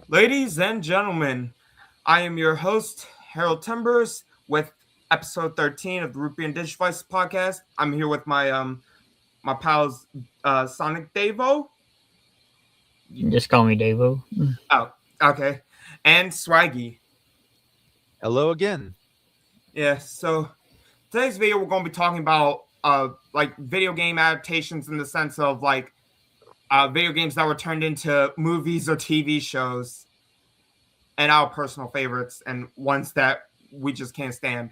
Ladies and gentlemen, I am your host, Harold Timbers, with episode 13 of the Rupee and Digivices podcast. I'm here with my pals Sonic Davo. Just call me Davo. Oh, okay. And Swaggy. Hello again. Yeah, so today's video we're gonna be talking about like video game adaptations in the sense of like video games that were turned into movies or TV shows and our personal favorites and ones that we just can't stand.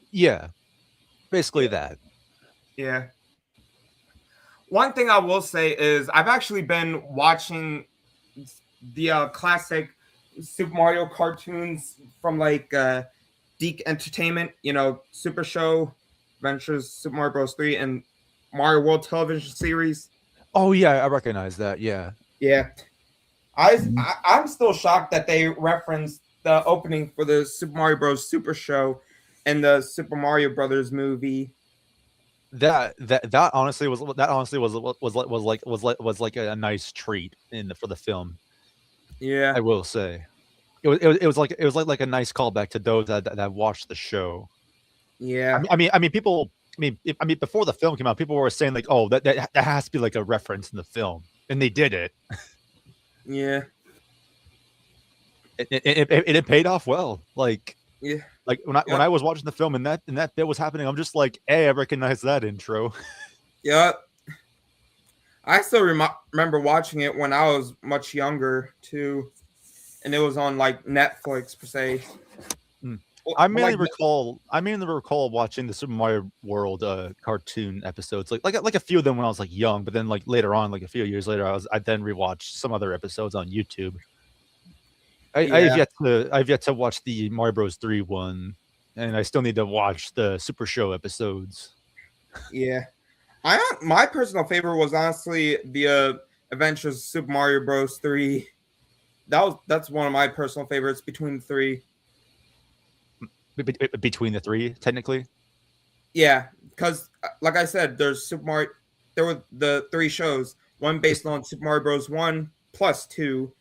Yeah, basically that. Yeah. One thing I will say is I've actually been watching the classic Super Mario cartoons from like Deke Entertainment, Super Show, Adventures, Super Mario Bros. 3, and Mario World television series. Oh yeah, I recognize that. Yeah. Yeah. I'm still shocked that they referenced the opening for the Super Mario Bros. Super Show and the Super Mario Brothers movie. That honestly was like a nice treat for the film. Yeah. I will say, it was like a nice callback to those that watched the show. Yeah. I mean, people. Before the film came out, people were saying like, "Oh, that has to be like a reference in the film," and they did it. Yeah. It paid off well. Yeah. Like when I was watching the film and that bit was happening, I'm just like, hey, I recognize that intro. Yeah. I still remember watching it when I was much younger too, and it was on like Netflix per se. I mainly recall watching the Super Mario World cartoon episodes, like a few of them when I was like young, but then like later on, like a few years later, I then rewatched some other episodes on YouTube. I've yet to watch the Mario Bros. 3 one, and I still need to watch the Super Show episodes. Yeah, my personal favorite was honestly the Adventures Super Mario Bros. 3. That's one of my personal favorites between the three. Between the three, technically. Yeah, because like I said, there were the three shows. One based on Super Mario Bros. 1 plus 2,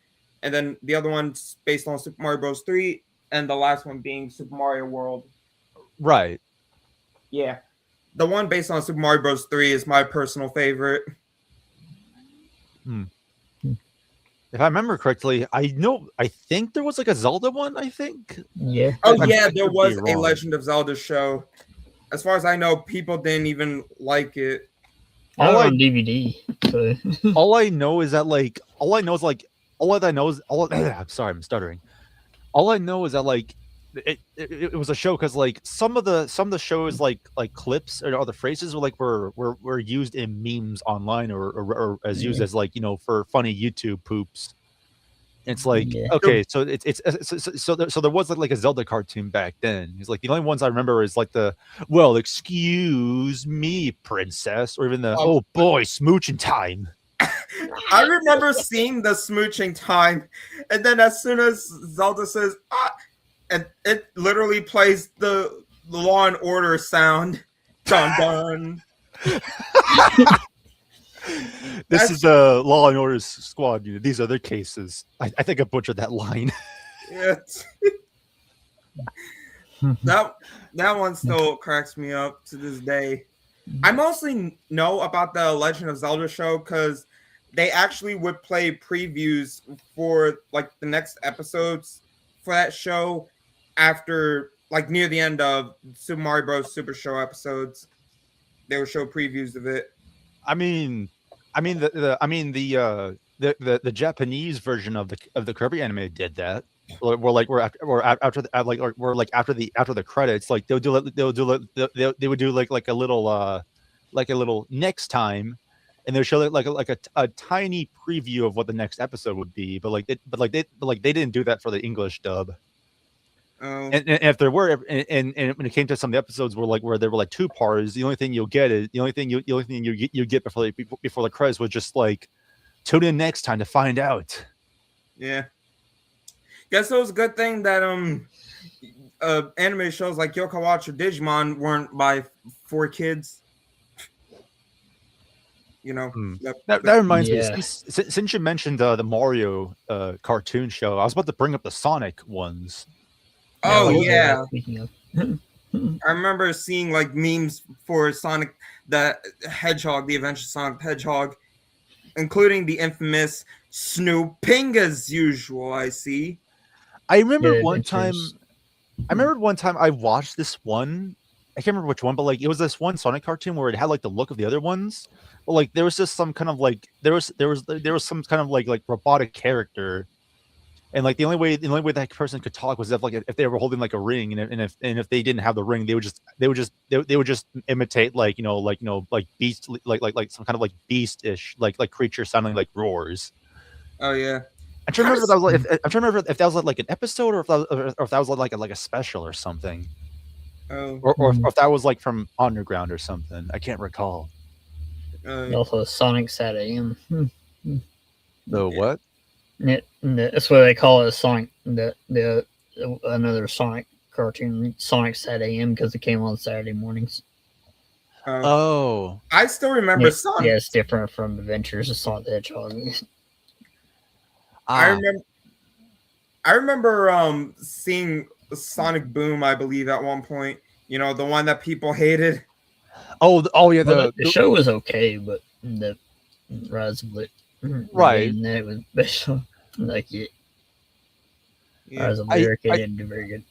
and then the other one's based on Super Mario Bros. 3, and the last one being Super Mario World. Right. Yeah. The one based on Super Mario Bros. 3 is my personal favorite. If I remember correctly, I think there was like a Zelda one, I think. Yeah. Oh, yeah, there was a Legend of Zelda show. As far as I know, people didn't even like it. On DVD. So. All I know is that I'm sorry, I'm stuttering. All I know is that like it was a show because like some of the shows like clips or other phrases were used in memes online or as used as like for funny YouTube poops. It's like okay, so so there was like a Zelda cartoon back then. It's like the only ones I remember is like excuse me, princess, or even the oh boy, smooching time. I remember seeing the smooching time, and then as soon as Zelda says, and it literally plays the Law and Order sound. Dun dun. This is the Law and Order squad unit. These are their cases. I think I butchered that line. Yeah. that one still cracks me up to this day. I mostly know about the Legend of Zelda show because they actually would play previews for like the next episodes for that show after like near the end of Super Mario Bros. Super Show episodes. They would show previews of it. The Japanese version of the Kirby anime did that. We're after the credits, like they would do like a little next time, and they'll show like a tiny preview of what the next episode would be, but they didn't do that for the English dub. Oh. And if there were, and when it came to some of the episodes where there were like two parts, the only thing you get before the credits was just like tune in next time to find out. Yeah. Guess it was a good thing that anime shows like Yokai Watch or Digimon weren't by 4 kids. You know, That reminds me. Yeah. Since you mentioned the Mario cartoon show, I was about to bring up the Sonic ones. Oh what was I yeah, speaking of? I remember seeing like memes for Sonic the Hedgehog, the Adventure Sonic the Hedgehog, including the infamous Snooping as usual. I see. I remember Yeah, one time. Adventures. I remember one time I watched this one. I can't remember which one, but like it was this one Sonic cartoon where it had like the look of the other ones. But like there was just some kind of like there was some kind of like robotic character, and like the only way that person could talk was if they were holding like a ring, and if they didn't have the ring, they would just imitate like like beast like some kind of like beast-ish like creature sounding like roars. Oh yeah. I'm trying to remember if that was like, I'm trying to remember if that was like an episode or if that was like a special or something. Oh. Or if that was like from Underground or something. I can't recall. Also, Sonic Sat AM. The what? That's what they call it. Sonic. The another Sonic cartoon, Sonic Sat AM, because it came on Saturday mornings. Oh, I still remember Yeah, Sonic. yeah, it's different from Adventures of Sonic the Hedgehog. I remember seeing Sonic Boom, I believe, at one point. You know, the one that people hated. Oh yeah, Well, the show was okay, but the Rise of Lit, right, that was special. Like it, Yeah. Rise of Lyric, it didn't do very good.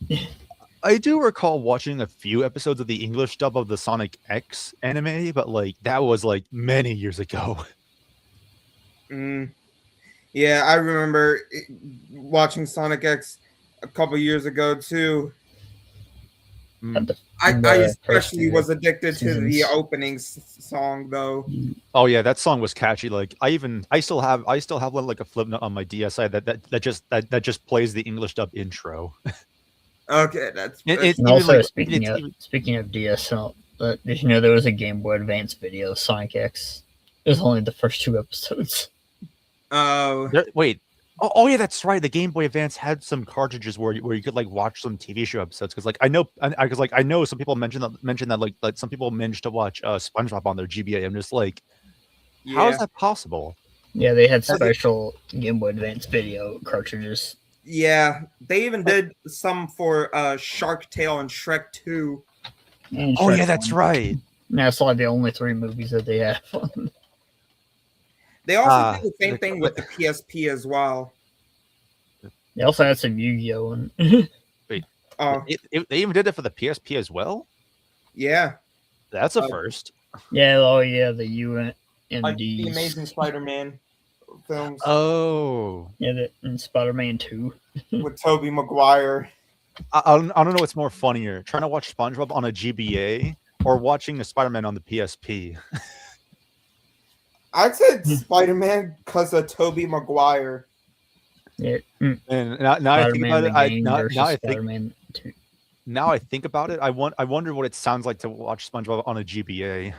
I do recall watching a few episodes of the English dub of the Sonic X anime, but like that was like many years ago. Yeah, I remember watching Sonic X a couple years ago too. I especially was addicted to the opening song though. Oh yeah, that song was catchy. Like I still have like a flip note on my DSi that just plays the English dub intro. Okay, that's and also speaking of DSL, did you know there was a Game Boy Advance video of Sonic X? It was only the first 2 episodes. Oh, wait. Oh yeah, that's right. The Game Boy Advance had some cartridges where you could like watch some TV show episodes because like I know some people mentioned that like some people managed to watch SpongeBob on their GBA. I'm just like, how is that possible? Yeah, they had special Game Boy Advance video cartridges. Yeah, they even did some for Shark Tale and Shrek 2. And oh yeah, that's right. That's like the only 3 movies that they have. They also did the same thing with the PSP as well. They also had some Yu-Gi-Oh! And wait, they even did it for the PSP as well? Yeah. That's a first. Yeah, oh yeah, the UNMDs. Like the Amazing Spider-Man films. Oh. Yeah, and Spider-Man 2. With Tobey Maguire. I don't know what's more funnier, trying to watch SpongeBob on a GBA or watching a Spider-Man on the PSP. I'd say Spider-Man because of Tobey Maguire. Yeah. And now I think about it. Now I think about it. I wonder what it sounds like to watch SpongeBob on a GBA.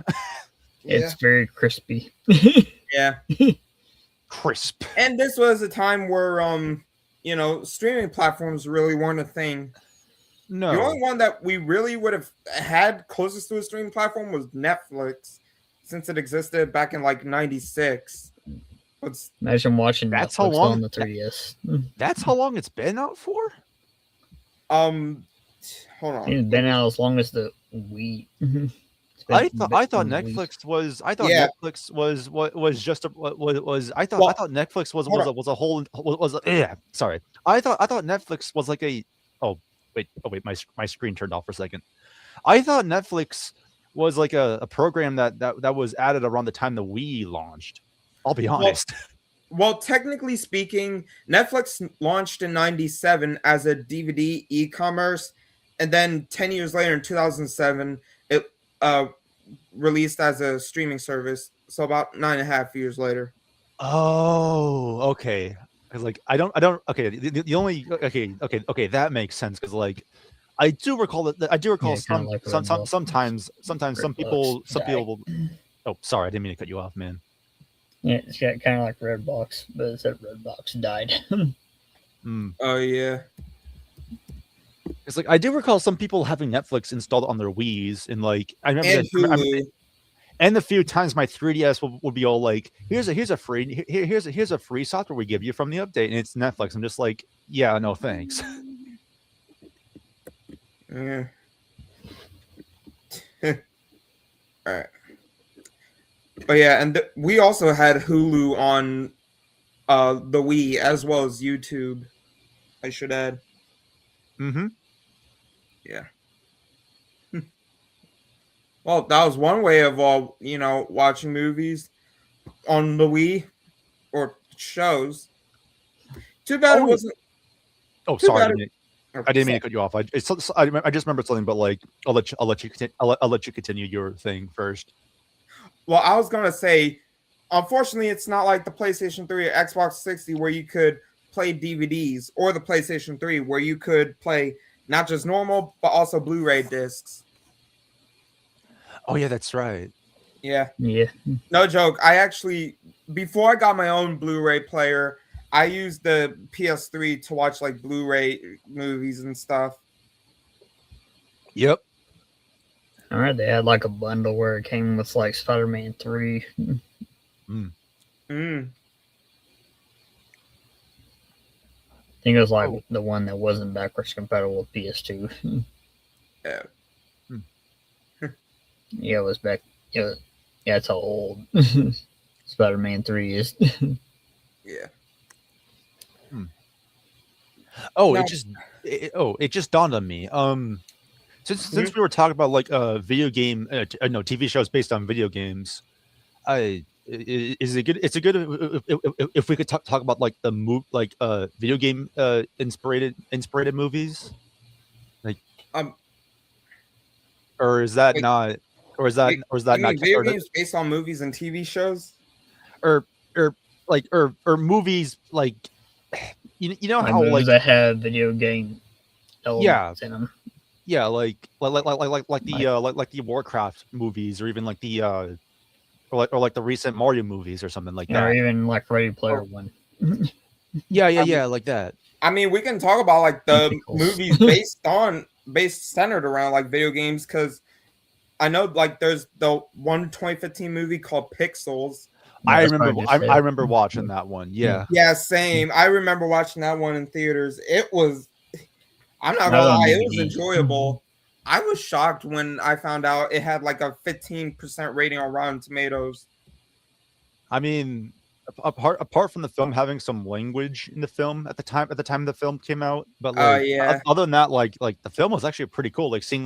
It's very crispy. Yeah. Crisp. And this was a time where streaming platforms really weren't a thing. No. The only one that we really would have had closest to a streaming platform was Netflix, since it existed back in like '96. Imagine watching Netflix on the 3DS. That's how long it's been out for? Hold on. It's been out as long as the Wii. I thought Netflix was Netflix was a whole sorry. I thought Netflix was like a wait, my screen turned off for a second. I thought Netflix was like a program that was added around the time the Wii launched. I'll be honest. Well, technically speaking, Netflix launched in '97 as a DVD e-commerce, and then 10 years later in 2007, it released as a streaming service. So about 9.5 years later. Oh, okay. Because like I don't. Okay, the only okay that makes sense because like I do recall sometimes some people. Oh, sorry, I didn't mean to cut you off, man. Yeah, it's got kind of like Redbox, but it said Redbox died. Oh yeah. It's like I do recall some people having Netflix installed on their Wii's, and like I remember And the few times my 3DS will be all like, here's a free software we give you from the update, and it's Netflix. I'm just like, yeah, no thanks. Yeah. All right. But yeah, and we also had Hulu on the Wii as well as YouTube. I should add. Mm-hmm. Yeah. Well, that was one way of watching movies on the Wii or shows. Too bad it wasn't. Oh, Too sorry. bad I didn't mean to cut you off. I just remembered something, but like, I'll let you continue your thing first. Well, I was gonna say, unfortunately, it's not like the PlayStation 3 or Xbox 60 where you could play DVDs, or the PlayStation 3 where you could play not just normal but also Blu-ray discs. Oh yeah, that's right. Yeah. Yeah. No joke. I actually, before I got my own Blu-ray player, I used the PS3 to watch like Blu-ray movies and stuff. Yep. All right, they had like a bundle where it came with like Spider-Man 3. Mm. Mm. I think it was like the one that wasn't backwards compatible with PS2. Yeah. Yeah, it was back. Yeah, that's how old Spider-Man 3 is. Yeah. Oh, No. it just dawned on me. Since we were talking about like video game, no TV shows based on video games, is it good? It's a good if we could talk about like the video game inspired movies, like or is that Wait, not, or is that I not mean, video games based on movies and TV shows, or movies like you know Like how movies like that have video game elements in them. yeah like the Warcraft movies, or even like the or like the recent Mario movies or something like that, Or even like Ready Player One. yeah like that. I mean, we can talk about like the Pickles. movies based centered around like video games, because I know like there's the 2015 movie called Pixels. I remember watching that one. Yeah. Yeah, same. I remember watching that one in theaters. It was, I'm not gonna lie, it was enjoyable. I was shocked when I found out it had like a 15% rating on Rotten Tomatoes. I mean, apart from the film having some language in the film at the time the film came out, but like yeah. other than that, like the film was actually pretty cool. Like seeing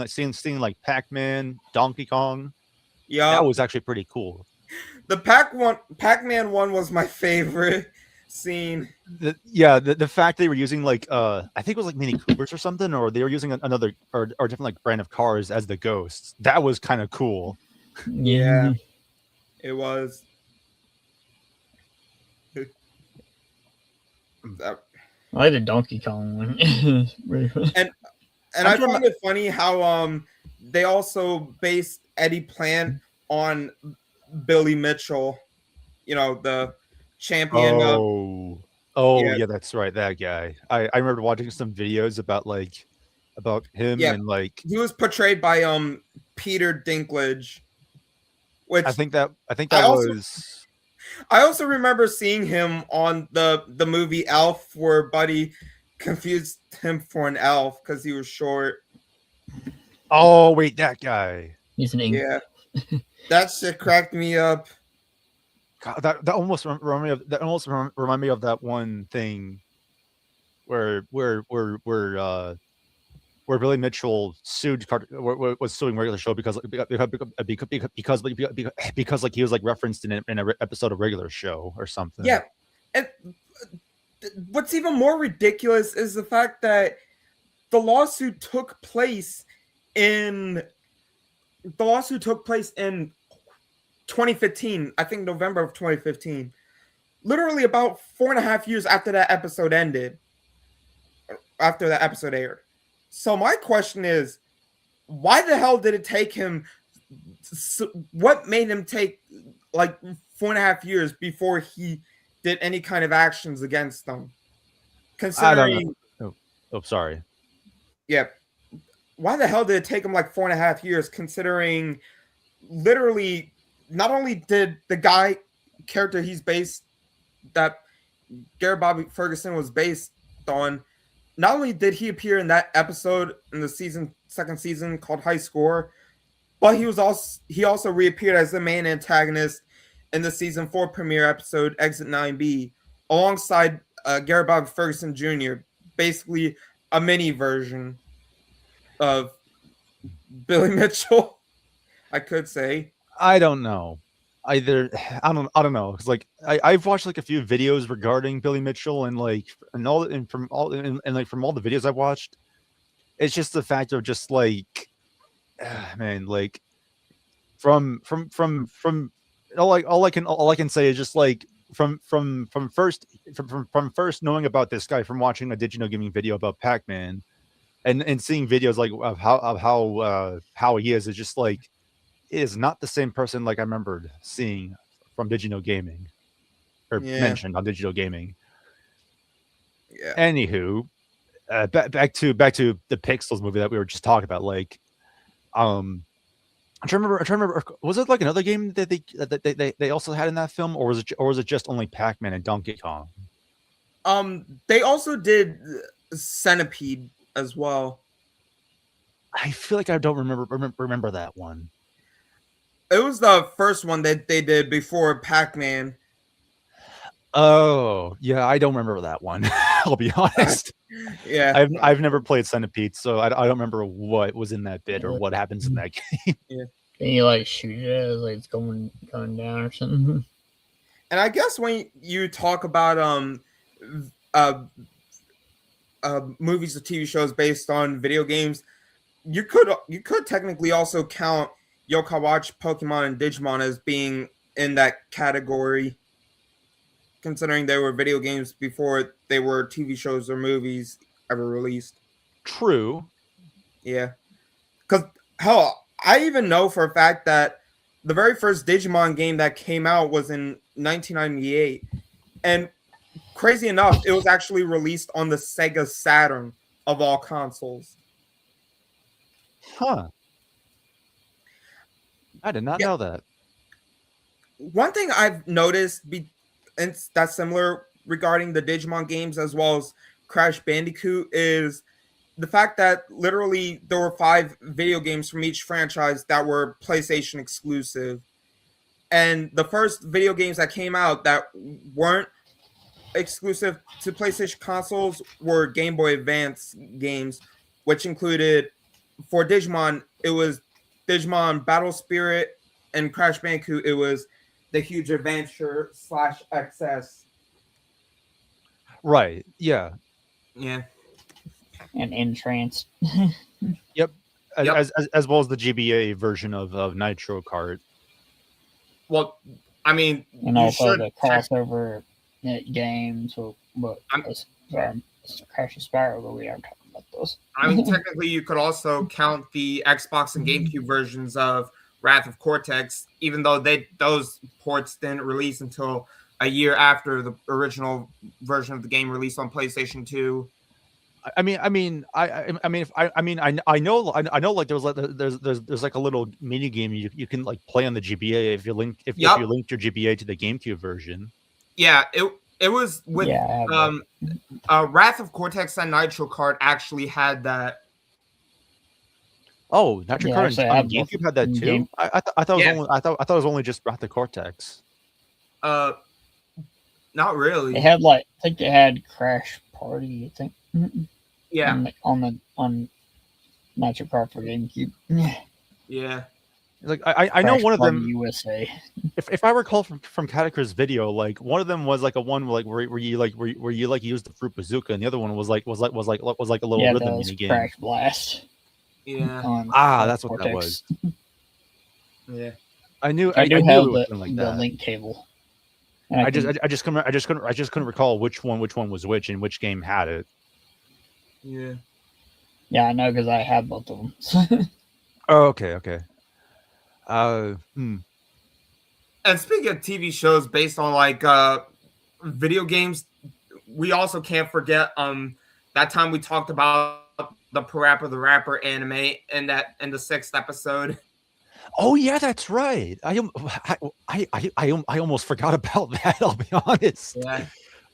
like Pac-Man, Donkey Kong. Yeah, that was actually pretty cool. The Pac-Man one was my favorite scene. The fact they were using like I think it was like Mini Coopers or something, or they were using another or different like brand of cars as the ghosts. That was kind of cool. Yeah, it was. I like the Donkey Kong one. Really fun. And I find it funny how they also based Eddie Plant on Billy Mitchell, you know, the champion. Yeah, that's right, that guy. I remember watching some videos about him, and like he was portrayed by Peter Dinklage, which I think that was. I also remember seeing him on the movie Elf, where Buddy confused him for an elf because he was short. Oh wait, that guy. He's an English. Yeah, that shit cracked me up. God, that almost remind me of that one thing where Billy Mitchell was suing Regular Show because like he was like referenced in an episode of Regular Show or something. Yeah, and what's even more ridiculous is the fact that the lawsuit took place in 2015. I think November of 2015. Literally about 4.5 years after that episode ended. After that episode aired. So my question is, why the hell did it take him? What made him take like 4.5 years before he did any kind of actions against them? Considering, sorry. Yeah, why the hell did it take him like 4.5 years? Considering, literally, not only did the guy character he's based that Gary Bobby Ferguson was based on, not only did he appear in that episode in the second season called High Score, but he also reappeared as the main antagonist in the season 4 premiere episode Exit 9B, alongside Gary Bobby Ferguson Jr., basically a mini version of Billy Mitchell, I could say. I don't know. Either I don't know. It's like I've watched like a few videos regarding Billy Mitchell and like and all and from all and like from all the videos I've watched, it's just the fact of just like man, like from all I can say is just like from first knowing about this guy from watching a Digino Gaming video about Pac-Man and seeing videos like of how he is just like is not the same person like I remembered seeing from Digino Gaming or mentioned on Digital Gaming. Yeah. Anywho, back to the Pixels movie that we were just talking about. Like, I'm trying to remember. Was it like another game that they also had in that film, or was it just only Pac-Man and Donkey Kong? They also did Centipede as well. I feel like I don't remember that one. It was the first one that they did before Pac-Man. Oh, yeah, I don't remember that one. I'll be honest. Yeah. I've never played Centipede, so I don't remember what was in that bit or what happens in that game. Yeah. And you like shoot it as like it's going down or something. And I guess when you talk about movies or TV shows based on video games, you could technically also count Yokai Watch, Pokemon, and Digimon as being in that category, considering they were video games before they were TV shows or movies ever released. True. Yeah. Because, hell, I even know for a fact that the very first Digimon game that came out was in 1998. And crazy enough, it was actually released on the Sega Saturn of all consoles. Huh. I did not know that. One thing I've noticed and that's similar regarding the Digimon games as well as Crash Bandicoot is the fact that literally there were 5 video games from each franchise that were PlayStation exclusive. And the first video games that came out that weren't exclusive to PlayStation consoles were Game Boy Advance games, which included, for Digimon, it was Digimon Battle Spirit, and Crash Bandicoot, it was The Huge Adventure /XS. Right. Yeah. Yeah. And Entranced. Yep. As well as the GBA version of Nitro Kart. Well, I mean, and also the crossover games. But Crash and Spyro, but we aren't talking about those. I mean, technically, you could also count the Xbox and GameCube versions of Wrath of Cortex, even though those ports didn't release until a year after the original version of the game released on PlayStation 2. I know like there's like a little mini game you can like play on the GBA if you linked your GBA to the GameCube version. Yeah, it was with Wrath of Cortex and Nitro Kart actually had that. Oh, Nitro Kart on GameCube had that too. I thought it was only just Wrath of Cortex. Not really. They had I think they had Crash Party. I think. Yeah. On Nitro Kart for GameCube. Yeah. Like I know one of them USA. If I recall from Katakur's video, like one of them was like a one like where you used the fruit bazooka, and the other one was like a little rhythm mini game. Crash Blast. Yeah. That's what that was. Yeah. I knew have the link cable. I just couldn't recall which one was which and which game had it. Yeah. Yeah, I know because I have both of them. Oh, okay. And speaking of TV shows based on video games, we also can't forget that time we talked about the Parappa the Rapper anime in the 6th episode. Oh yeah, that's right. I almost forgot about that. I'll be honest. Yeah.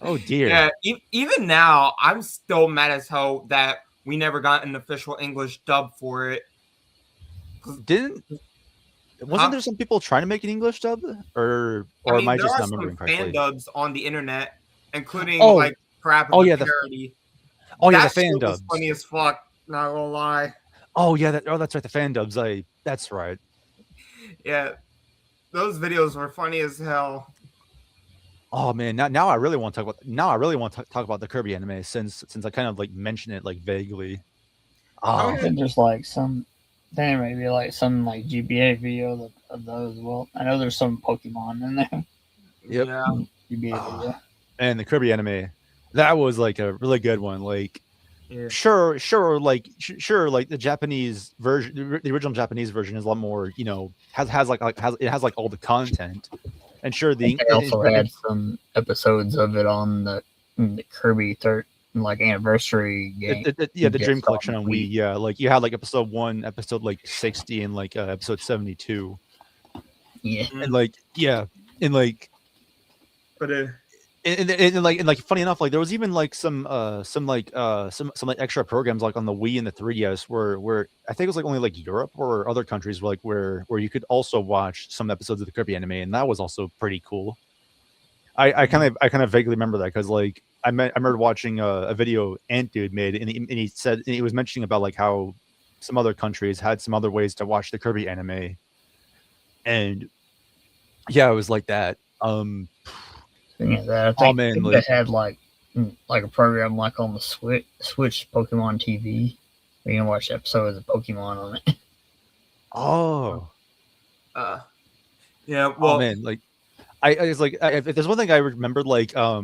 Oh dear. Yeah. Even now, I'm still mad as hell that we never got an official English dub for it. Wasn't Huh? there some people trying to make an English dub, I or am mean, I there just are not some remembering fan correctly? dubs on the internet, including Oh, like Crap of oh the yeah, Parody. the That fan shit was dubs. funny as fuck. Not gonna lie. Oh yeah, that's right, the fan dubs. That's right. Yeah, those videos were funny as hell. Oh man, now I really want to talk about the Kirby anime since I kind of like mentioned it like vaguely. Go Oh, I ahead. think there's like some, there may be like some like GBA video of those. Well, I know there's some Pokemon in there. Yep. Yeah. GBA video. and the Kirby anime, that was like a really good one. Like Yeah. sure, like the Japanese version, the original Japanese version is a lot more, has like all the content, and sure They also had some episodes of it on the Kirby third like anniversary game. yeah, the just Dream on Collection on Wii. Wii, yeah, like you had like episode 1, episode like 60, and like episode 72, Yeah, and like yeah, and like But and funny enough, like there was even like some like extra programs like on the Wii and the 3DS where I think it was like only like Europe or other countries like where you could also watch some episodes of the Kirby anime, and that was also pretty cool. I kind of vaguely remember that because like I remember watching a video Ant Dude made, and he said, and he was mentioning about like how some other countries had some other ways to watch the Kirby anime, and yeah, it was like that. speaking of that, I Oh think, man, they had like a program like on the Switch Pokemon TV. Where you can watch episodes of Pokemon on it. oh. yeah, Oh well, man, like I was like, if there's one thing I remembered, like I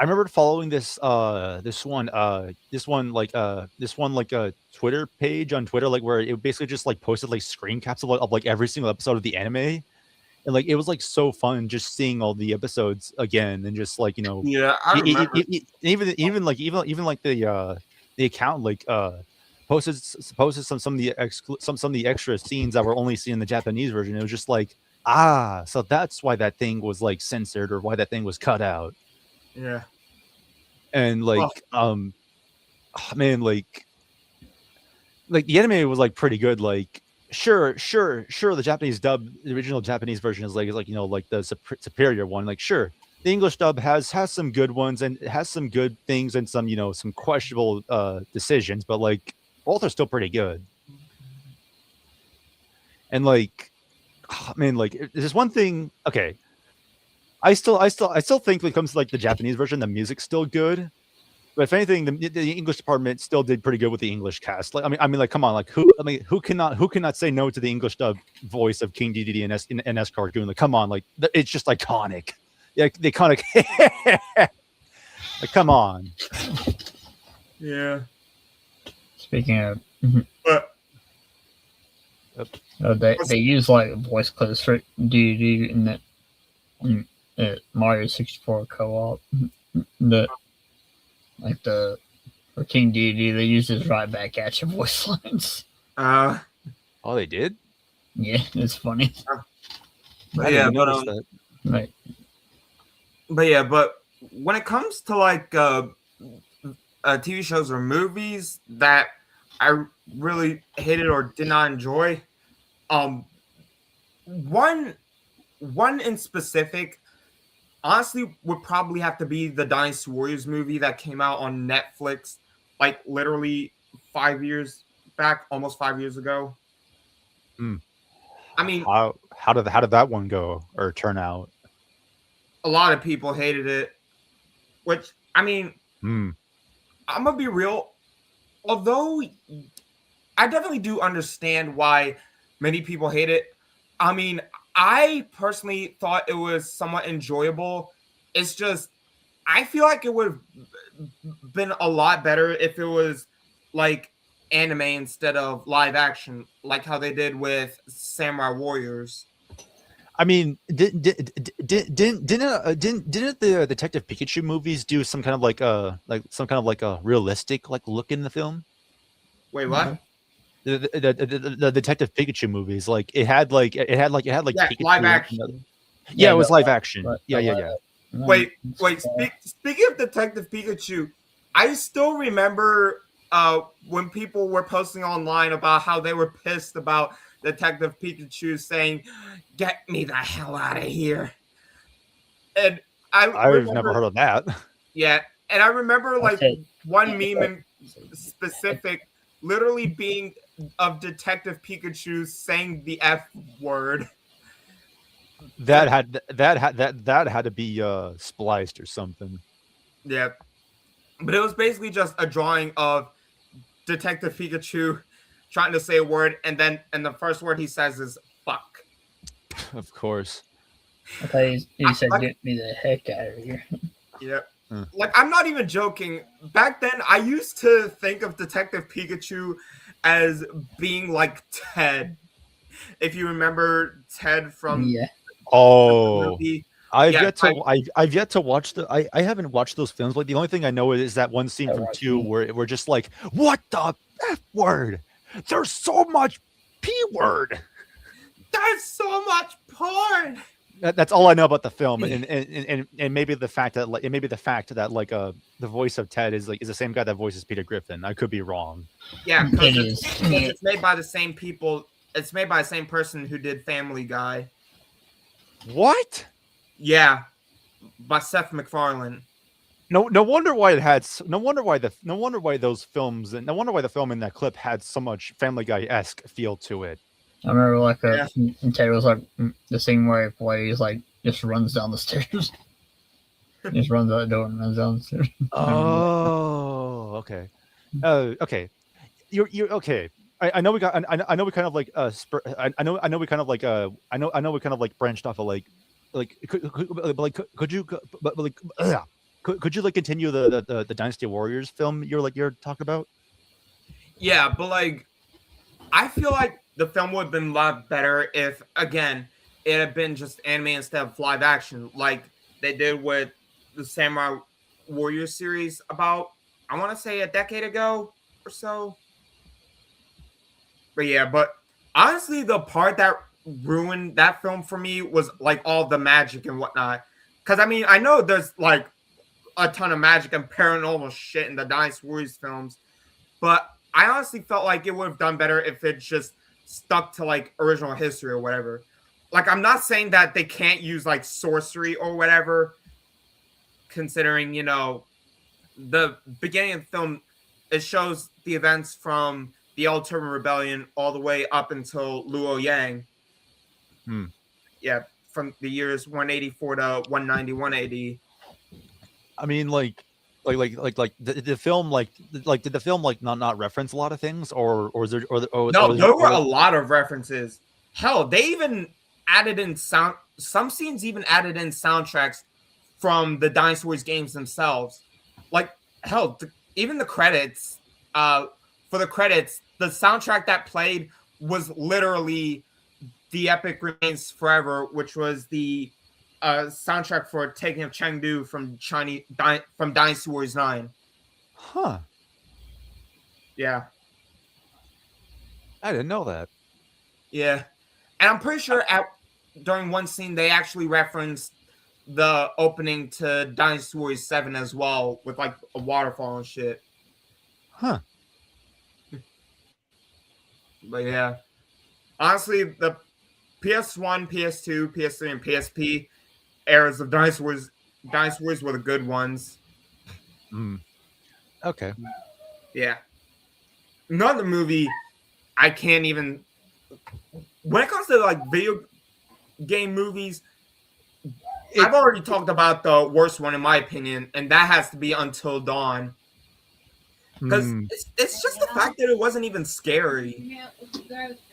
remember following this one Twitter page on Twitter, like where it basically just like posted like screen caps of like every single episode of the anime, and like it was like so fun just seeing all the episodes again, and just like yeah, I remember. even like the account like posted some of the some of the extra scenes that were only seen in the Japanese version. It was just like, so that's why that thing was like censored, or why that thing was cut out. Yeah. And like man, like the anime was like pretty good. Like sure the Japanese dub, the original Japanese version is like like the superior one. Like sure, the English dub has some good ones, and it has some good things, and some some questionable decisions, but like both are still pretty good. And like man, like there's one thing. Okay, I still think when it comes to like the Japanese version, the music's still good. But if anything, the English department still did pretty good with the English cast. Like I mean, like come on, like who cannot say no to the English dub voice of King Dedede in NS cartoon? Like come on, like it's just iconic. Yeah, the iconic. Like come on. Yeah. Speaking of, But they use like voice clips for DD in that Mario 64 co-op. The like the for King DD, they use his right back at you voice lines. Oh, they did? Yeah, it's funny. But yeah, notice that. Right. But when it comes to like TV shows or movies that I really hated or did not enjoy, one in specific honestly would probably have to be the Dynasty Warriors movie that came out on Netflix like literally 5 years back, almost 5 years ago. I mean, how did that one go or turn out? a lot of people hated it, which I mean, I'm gonna be real. Although I definitely do understand why many people hate it. I mean, I personally thought it was somewhat enjoyable. It's just, I feel like it would have been a lot better if it was like anime instead of live action, like how they did with Samurai Warriors. I mean, didn't the Detective Pikachu movies do some kind of like a realistic like look in the film? Wait, what? the Detective Pikachu movies. Like it had like Yeah, Pikachu. live and action. yeah, it the- was live action. but Yeah, the yeah, live yeah. action Wait, ones, speaking of Detective Pikachu, I still remember when people were posting online about how they were pissed about Detective Pikachu saying, "Get me the hell out of here." And I I've never remember, heard of that. yeah, and I remember I'll like say- one meme in specific literally being of Detective Pikachu saying the F word. That had to be spliced or something. Yeah, but it was basically just a drawing of Detective Pikachu trying to say a word, and the first word he says is "fuck." Of course. I thought you said Like, get me the heck out of here. yeah, Hmm. like I'm not even joking. Back then, I used to think of Detective Pikachu as being like Ted. If you remember Ted from Yeah, the Oh, movie, I've yeah, yet to I've yet to watch I haven't watched those films. Like the only thing I know is that one scene I from watched 2 them. where we're just like, what the F word? There's so much P word. there's so much porn. That's all I know about the film, and maybe the fact that like the voice of Ted is the same guy that voices Peter Griffin. I could be wrong. Yeah, because It is. it's made by the same people. It's made by the same person who did Family Guy. What? Yeah, by Seth MacFarlane. No wonder why it had. No wonder why those films and no wonder why the film in that clip had so much Family Guy-esque feel to it. I remember like Yeah. and Ted was like the scene where he's like just runs down the stairs, just runs out the door and runs down the stairs. Oh, okay. Okay. You're okay. I know we got. I know we kind of like I know we kind of like I know we kind of like branched off of could you but like could you like continue the Dynasty Warriors film you're talking about? Yeah, but like I feel like the film would have been a lot better if again it had been just anime instead of live action, like they did with the Samurai Warrior series about I want to say a decade ago or so. But yeah, but honestly, the part that ruined that film for me was like all the magic and whatnot. Because I mean, I know there's like a ton of magic and paranormal shit in the Dynasty Warriors films, but I honestly felt like it would have done better if it just stuck to like original history or whatever. Like, I'm not saying that they can't use like sorcery or whatever, considering, you know, the beginning of the film, it shows the events from the Ultimate Rebellion all the way up until Luo Yang. Hmm. Yeah, from the years 184 to 191 AD. I mean, the film did the film like not reference a lot of things or is there No, there were a lot of references. Hell, they even added in sound. Some scenes even added in soundtracks from the Dynasty Warriors games themselves. Like hell, even the credits. For the credits, the soundtrack that played was literally "The Epic Remains Forever," which was the soundtrack for Taking of Chengdu from from Dynasty Warriors 9. Huh. Yeah. I didn't know that. Yeah. And I'm pretty sure during one scene they actually referenced the opening to Dynasty Warriors 7 as well, with like a waterfall and shit. Huh. But yeah. Honestly, the PS1, PS2, PS3, and PSP eras of Dynasty Warriors were the good ones. Okay. Yeah. Another movie I can't even. When it comes to like video game movies, I've already talked about the worst one in my opinion, and that has to be Until Dawn. Because it's just the fact that it wasn't even scary.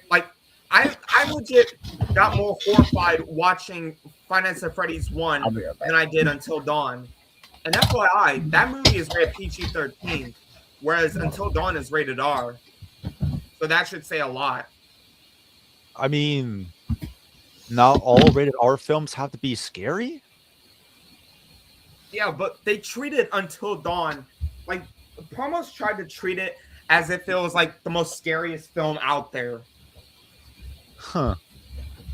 Like I legit got more horrified watching Five Nights at Freddy's 1 than I did Until Dawn. And FYI, that movie is rated PG-13, whereas Until Dawn is rated R. So that should say a lot. I mean, not all rated R films have to be scary. Yeah, but they treated Until Dawn like promos tried to treat it as if it was like the most scariest film out there. Huh.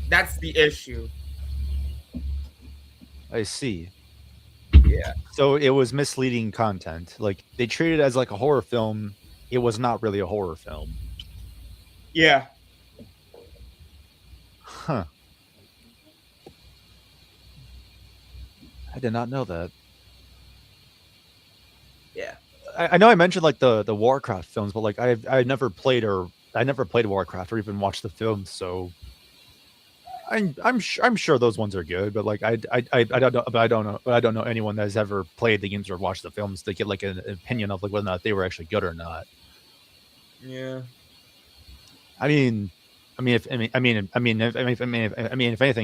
That's the issue. I see. Yeah. So it was misleading content. Like they treated it as like a horror film. It was not really a horror film. Yeah. Huh. I did not know that. Yeah. I know I mentioned like the Warcraft films, but like I never played Warcraft or even watched the films, so I'm sure those ones are good, but like I don't know, but I don't know anyone that has ever played the games or watched the films to get like an opinion of like whether or not they were actually good or not. Yeah. I mean, if anything,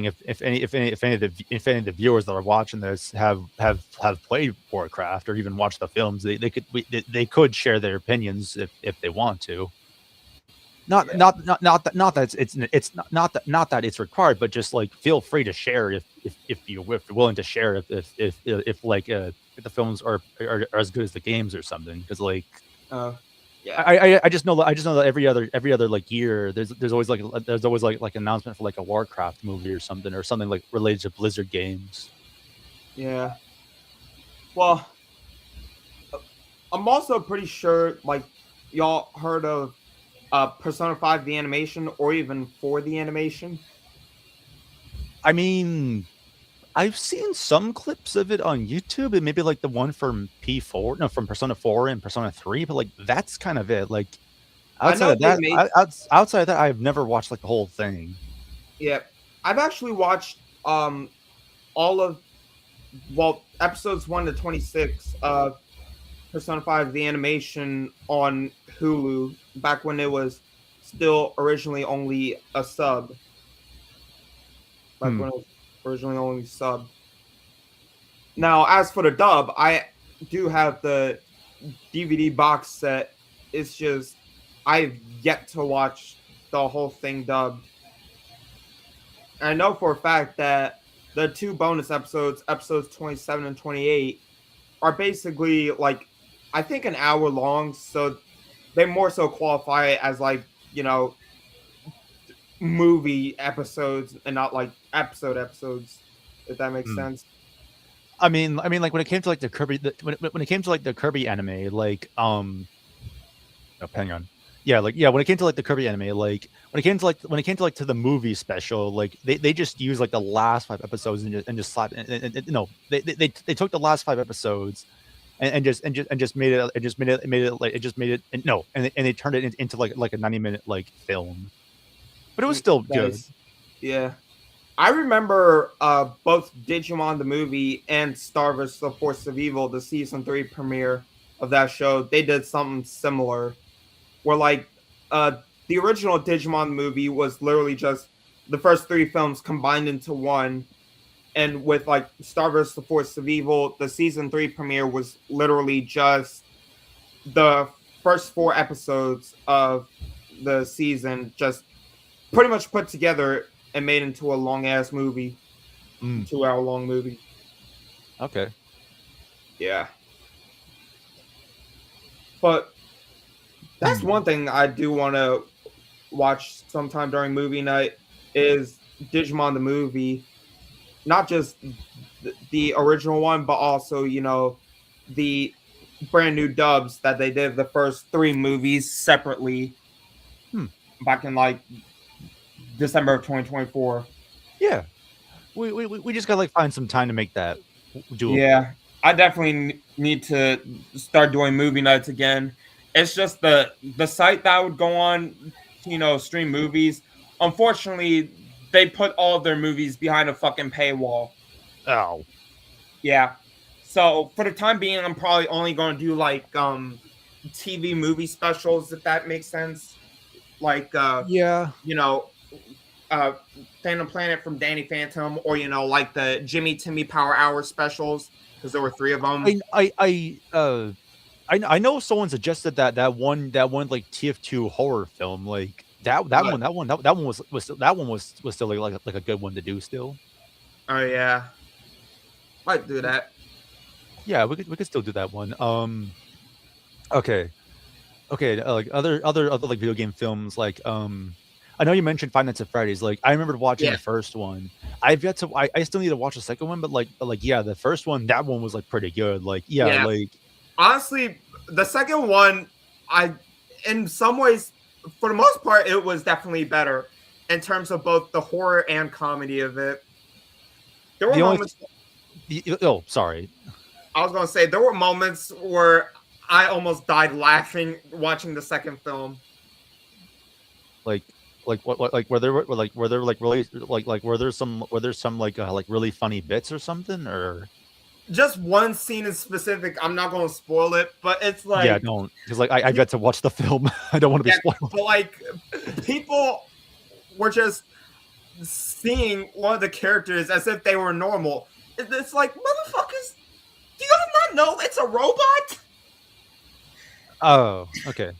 if any of the viewers that are watching this have played Warcraft or even watched the films, they could share their opinions if they want to. Not not that not that it's required, but just like feel free to share if you're willing to share if like if the films are as good as the games or something, because like Yeah. I just know that every other like year there's always like an announcement for like a Warcraft movie or something like related to Blizzard games. Yeah. Well, I'm also pretty sure like y'all heard of Persona 5 the animation or even 4 the animation. I mean, I've seen some clips of it on YouTube and maybe like the one from from Persona 4 and Persona 3, but like that's kind of it. Like I know they made outside of that, I've never watched like the whole thing. Yeah. I've actually watched all of episodes 1 to 26 of Persona 5 the animation on Hulu back when it was still originally only a sub. Back when it was originally only sub. Now, as for the dub, I do have the DVD box set. It's just I've yet to watch the whole thing dubbed. And I know for a fact that the 2 bonus episodes, episodes 27 and 28, are basically like I think an hour long, so they more so qualify as like, movie episodes and not like episodes, if that makes sense. I mean, like when it came to like the Kirby, when it came to like the Kirby anime, like oh, hang on, when it came to like the Kirby anime, like when it came to like to the movie special, like they just used like the last 5 episodes and just slap and no, they took the last 5 episodes and just made it and no, and they turned it into like a 90-minute like film, but it was still good. Yeah. I remember both Digimon the movie and Star vs. the Force of Evil, the season 3 premiere of that show. They did something similar, where like the original Digimon movie was literally just the first 3 films combined into one, and with like Star vs. the Force of Evil, the season 3 premiere was literally just the first 4 episodes of the season, just pretty much put together and made into a long ass movie, 2-hour long movie. Okay. Yeah. But that's one thing I do want to watch sometime during movie night is Digimon the movie. Not just the original one, but also, the brand new dubs that they did the first 3 movies separately back in like December of 2024. Yeah. We just gotta like find some time to make that doable. Yeah, I definitely need to start doing movie nights again. It's just the site that I would go on, stream movies. Unfortunately, they put all of their movies behind a fucking paywall. Oh. Yeah. So for the time being, I'm probably only going to do like TV movie specials, if that makes sense. Like yeah. Phantom Planet from Danny Phantom, or like the Jimmy Timmy Power Hour specials, because there were 3 of them. I know someone suggested that one like TF2 horror film, like that one was still like a good one to do still. Oh yeah, might do that. Yeah, we could still do that one. Okay. Okay, like other like video game films, like I know you mentioned Five Nights at Freddy's. Like I remember watching Yeah. the first one. I've yet to. I still need to watch the second one, but yeah, the first one, that one was like pretty good. Like Yeah. like Honestly, the second one, in some ways, for the most part, it was definitely better in terms of both the horror and comedy of it. There were the only. moments. Oh, sorry. I was gonna say there were moments where I almost died laughing watching the second film. Like what like were there like really like were there some like really funny bits or something or Just one scene in specific, I'm not gonna spoil it, but it's like yeah, don't, because like I've got to watch the film. I don't want to be yeah, spoiled. but like people were just seeing one of the characters as if they were normal. It's like, motherfuckers, do you guys not know it's a robot? Oh, okay.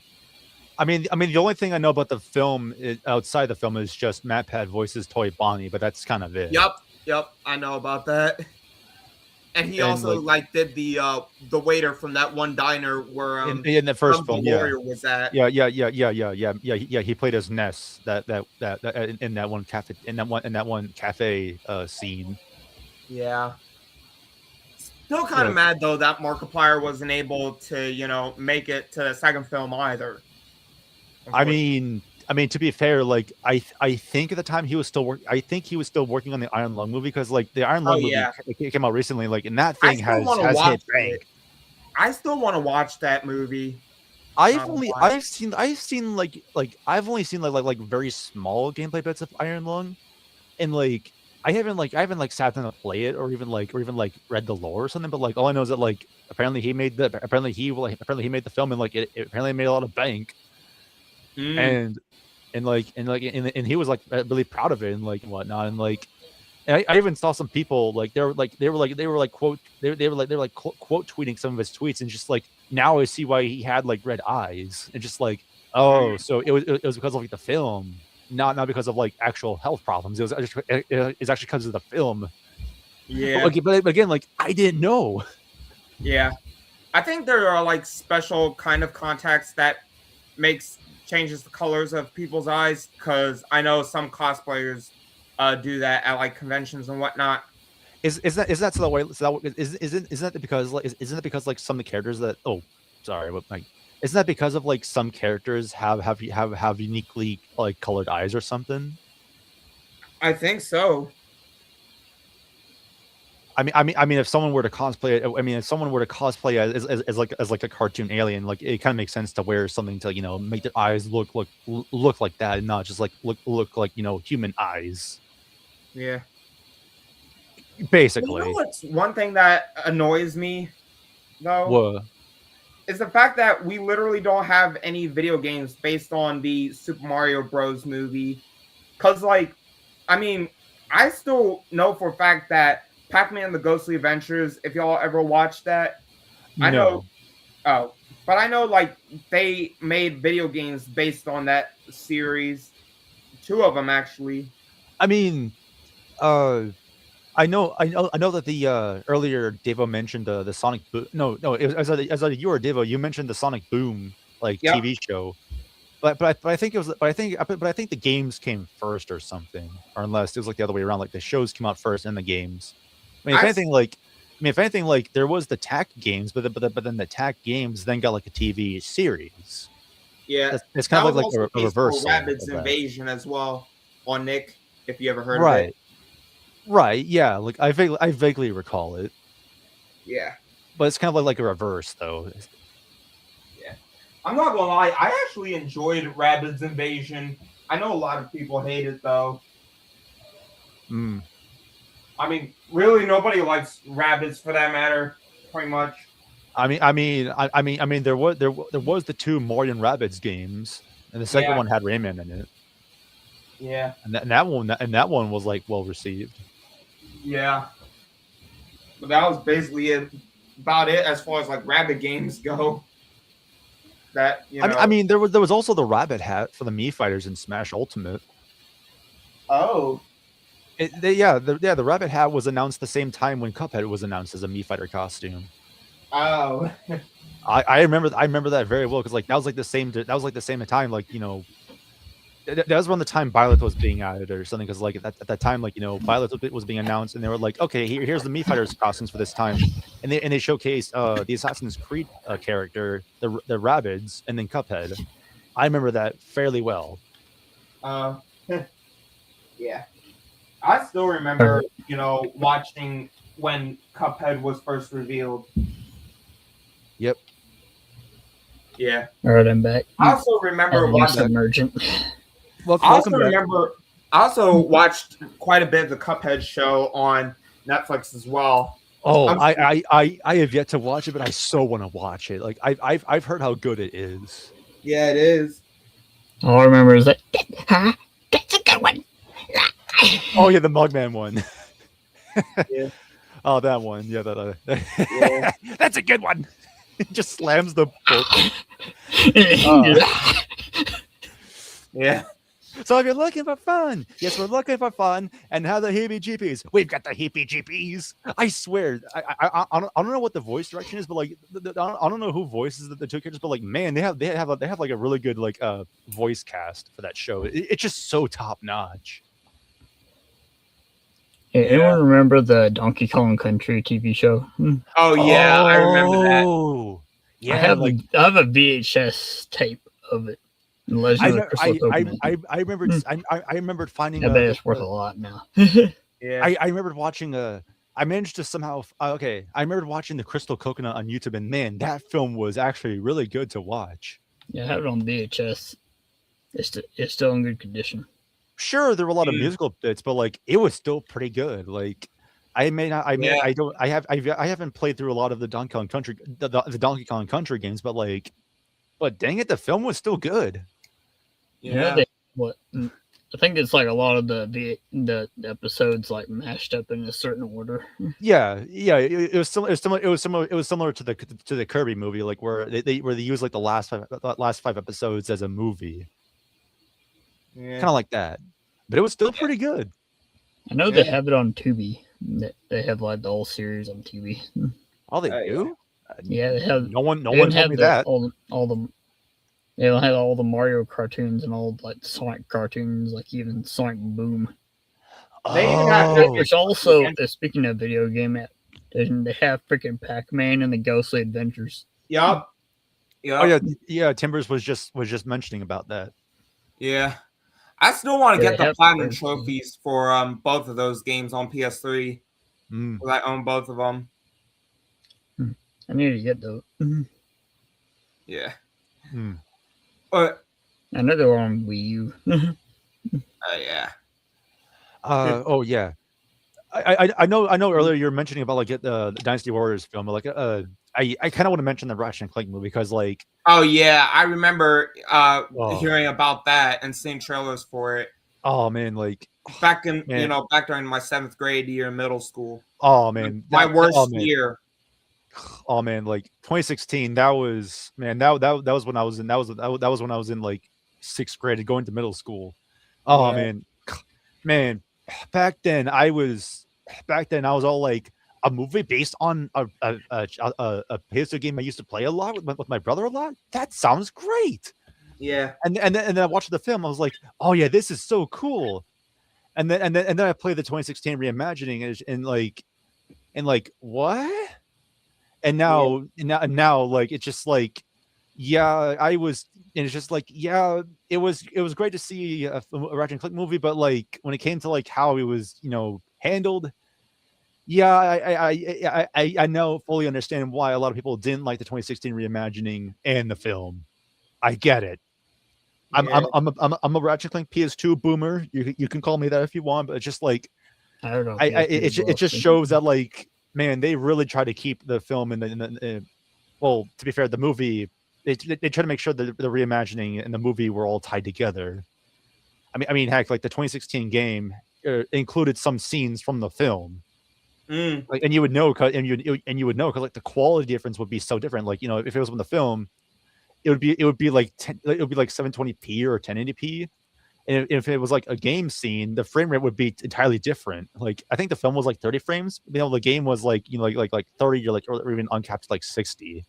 I mean, the only thing I know about the film outside the film is just MatPat voices Toy Bonnie, but that's kind of it. Yep, I know about that. And he And, also like did the waiter from that one diner where in the first the film, yeah, warrior was at. yeah. He played as Ness that in that one cafe cafe scene. Yeah. Still kind of mad though that Markiplier wasn't able to make it to the second film either. I mean, to be fair, like I think at the time he was still working. I think he was still working on the Iron Lung movie, because like the Iron Lung movie came out recently. Like, and that thing has hit bank. I still want to watch that movie. I've only seen like very small gameplay bits of Iron Lung, and like I haven't sat down to play it or even read the lore or something. But like all I know is that like apparently he made the film, and like it apparently made a lot of bank. And he was like really proud of it and like whatnot, and like I even saw some people like they were quote tweeting some of his tweets, and just like now I see why he had like red eyes, and just like, oh, so it was because of like the film, not because of like actual health problems. It's actually because of the film. Yeah, but again, like I didn't know. Yeah, I think there are like special kind of contacts that changes the colors of people's eyes, because I know some cosplayers do that at like conventions and whatnot. Is that the way? Isn't that because like isn't it because like some of the characters that isn't that because of like some characters have uniquely like colored eyes or something? I think so. I mean, if someone were to cosplay as like a cartoon alien, like it kind of makes sense to wear something to make their eyes look like that, and not just like look like human eyes. Yeah. Basically. You know what's one thing that annoys me though? What? Is the fact that we literally don't have any video games based on the Super Mario Bros. Movie. Cause like, I mean, I still know for a fact that Pac-Man: The Ghostly Adventures, if y'all ever watched that, I know. Oh, but I know like they made video games based on that series. 2 of them actually. I mean, I know that the earlier Devo mentioned the Sonic Boom. No, it was as you or Devo, you mentioned the Sonic Boom TV show. But I think the games came first or something, or unless it was like the other way around, like the shows came out first and the games. I mean, if anything, like there was the TAC games, but then the TAC games then got like a TV series. Yeah, it's kind of like a reverse. Rabbids Invasion as well on Nick, if you ever heard of it. Right, yeah, like I vaguely recall it. Yeah, but it's kind of like a reverse though. Yeah, I'm not gonna lie, I actually enjoyed Rabbids Invasion. I know a lot of people hate it though. I mean, really, nobody likes Rabbids for that matter. Pretty much. I mean, there was the 2 Mario and Rabbids games, and the second one had Rayman in it. Yeah, and that one was like well received. Yeah, but that was basically about it as far as like Rabbit games go. That I mean, there was also the Rabbit hat for the Mii Fighters in Smash Ultimate. Oh. The Rabbit hat was announced the same time when Cuphead was announced as a Mii Fighter costume. Oh, I remember that very well because like that was like the same time like that was around the time Violet was being added or something because like at that time like Violet was being announced and they were like, okay, here's the Mii Fighters costumes for this time, and they showcased the Assassin's Creed character, the Rabbids, and then Cuphead. I remember that fairly well. uh, yeah. I still remember, watching when Cuphead was first revealed. Yep. Yeah. All right, I'm back. I also remember watching. Submergent. Welcome back. I also watched quite a bit of the Cuphead show on Netflix as well. Oh, I have yet to watch it, but I so want to watch it. Like I've heard how good it is. Yeah, it is. All I remember is that, huh? That's a good one. Oh yeah, the Mugman one. Yeah. Oh, that one. Yeah, Yeah. That's a good one. It just slams the book. Yeah. So if you're looking for fun, yes, we're looking for fun and have the heebie-jeebies. We've got the heebie-jeebies. I swear, I don't know what the voice direction is, but like I don't know who voices the two characters, but like man, they have like a really good like voice cast for that show. It's just so top notch. Yeah, anyone remember the Donkey Kong Country TV show? Oh yeah, I remember that. Oh, yeah, I have a VHS tape of it. I remember I remembered finding. I bet it's worth a lot now. Yeah, I remembered watching I managed to somehow. I remembered watching the Crystal Coconut on YouTube, and man, that film was actually really good to watch. Yeah, I have it on VHS. It's still in good condition. Sure, there were a lot of musical bits, but like it was still pretty good. Like I haven't played through a lot of the Donkey Kong Country the Donkey Kong Country games, but dang it, the film was still good. Yeah. I think it's like a lot of the episodes like mashed up in a certain order. Yeah. It was similar to the Kirby movie, like where they use like the last 5 episodes as a movie. Yeah. Kind of like that, but it was still pretty good. I know they have it on Tubi. They have like the whole series on Tubi. Oh, they do? Yeah, they have. No one told me that. They don't have all the Mario cartoons and all like the Sonic cartoons, like even Sonic Boom. There's also, speaking of video game, they have freaking Pac-Man and the Ghostly Adventures. Yup. Oh yeah. Timbers was just mentioning about that. Yeah. I still want to get the platinum trophies for both of those games on PS3. I own both of them. I need to get those. Yeah. But I know they're on Wii U. Yeah. Oh yeah. I know earlier you were mentioning about like the Dynasty Warriors film, but like I kind of want to mention the Ratchet and Clank movie because like oh yeah, I remember hearing about that and seeing trailers for it. Oh man, like back during my 7th grade year in middle school. Oh man, my worst year. Oh man, like 2016. That was when I was in that was when I was in like 6th grade going to middle school. Oh man, back then I was all like a movie based on a PS2 game I used to play a lot with my brother a lot. That sounds great. Yeah. And then I watched the film. I was like, oh yeah, this is so cool. And then I played the 2016 reimagining and like what? And now like it's just like it's just like it was great to see a Ratchet and Clank movie, but like when it came to like how it was handled, I know fully understand why a lot of people didn't like the 2016 reimagining and the film. I get it. I'm a Ratchet Clank PS2 boomer. You can call me that if you want, but it's just like I don't know. It just shows that like man, they really try to keep the film well, to be fair, the movie they try to make sure that the reimagining and the movie were all tied together. I mean, heck, like the 2016 game included some scenes from the film. Like, and you would know, because like the quality difference would be so different. Like if it was from the film, it would be like 720p or 1080p, And if it was like a game scene, the frame rate would be entirely different. Like I think the film was like 30 frames. The game was like 30 or even uncapped like 60.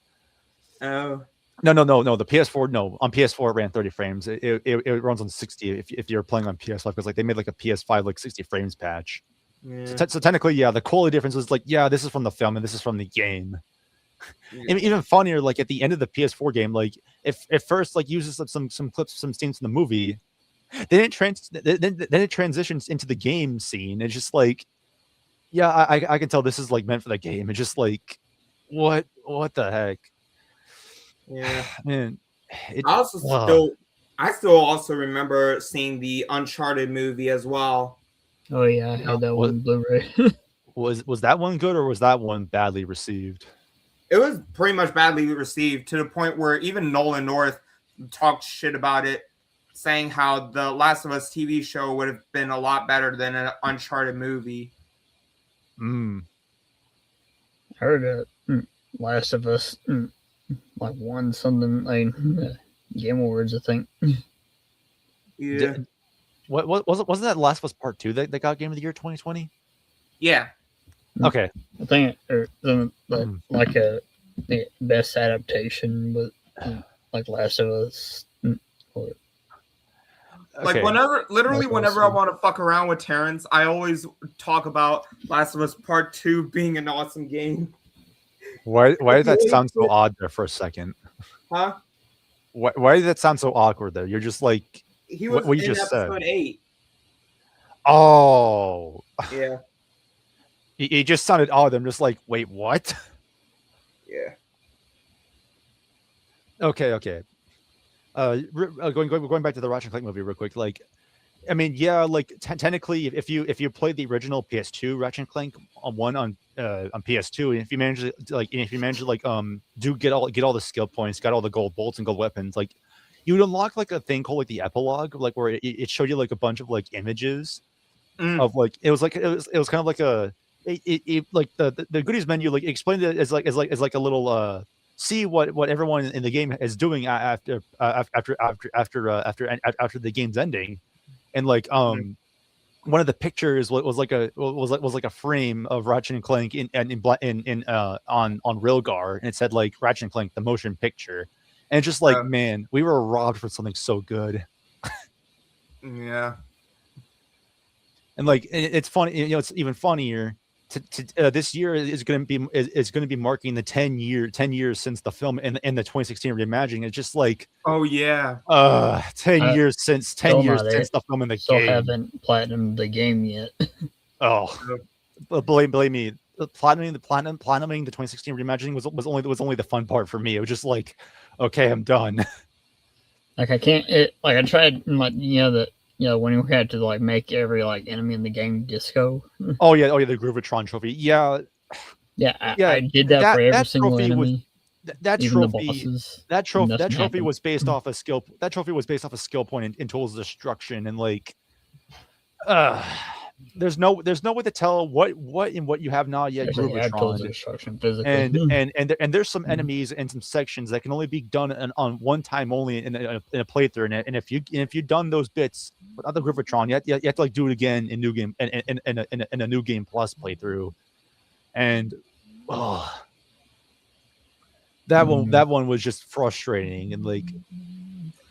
Oh. No. The PS4, no. On PS4, it ran 30 frames. It runs on 60 if you're playing on PS5 because like they made like a PS5 like 60 frames patch. Yeah. So technically, yeah, the quality difference was like, yeah, this is from the film and this is from the game. Yeah. Even funnier, like at the end of the PS4 game, like if first like uses some clips, some scenes from the movie, then it transitions into the game scene. It's just like, yeah, I can tell this is like meant for the game. It's just like, what the heck? Yeah. Man, I still also remember seeing the Uncharted movie as well. Oh yeah, I had that one Blu-ray. was that one good or was that one badly received? It was pretty much badly received to the point where even Nolan North talked shit about it, saying how the Last of Us TV show would have been a lot better than an Uncharted movie. Mm. I heard that Last of Us like won something like Game Awards, I think. Yeah. What wasn't that Last of Us Part 2 that got Game of the Year 2020? Yeah. Okay. I think like a best adaptation, but like Last of Us. Like Okay. whenever I want to fuck around with Terrence, I always talk about Last of Us Part 2 being an awesome game. Why did that sound so odd there for a second? Huh? Why did that sound so awkward there? You're just like, He was what you in just episode said. 8. Oh. Yeah. He just sounded odd. I'm just like, wait, what? Yeah. Okay. Going back to the Ratchet and Clank movie real quick. Like, I mean, yeah, like technically, if you played the original PS2 Ratchet and Clank on PS2, and if you manage to get all the skill points, got all the gold bolts and gold weapons, like you would unlock like a thing called like the epilogue, like where it showed you like a bunch of like images of like it was kind of like a like the goodies menu, like explained it as like a little see what everyone in the game is doing after the game's ending. And like one of the pictures was like a frame of Ratchet and Clank on Railgar, and it said like Ratchet and Clank the motion picture, and it's just like, man, we were robbed for something so good. Yeah. And like it's funny, it's even funnier. This year is going to be marking the 10 years since the film and the 2016 reimagining. It's just like, oh yeah, 10 years since the film and the still game. Haven't platinumed the game yet. Oh, believe me, platinuming the 2016 reimagining was only the fun part for me. It was just like, okay, I'm done. Like I can't. I tried like when we had to like make every like enemy in the game disco. Oh yeah, the Groovatron trophy. Yeah, I did that for every single enemy. That trophy was based off a skill. That trophy was based off a skill point in Tools of Destruction, and like, there's no way to tell what you have not yet. Groovatron, and there's some enemies and some sections that can only be done on one time only in a playthrough. And if you've done those bits without the Groovatron, you have to like do it again in new game in a new game plus playthrough. And that one was just frustrating, and like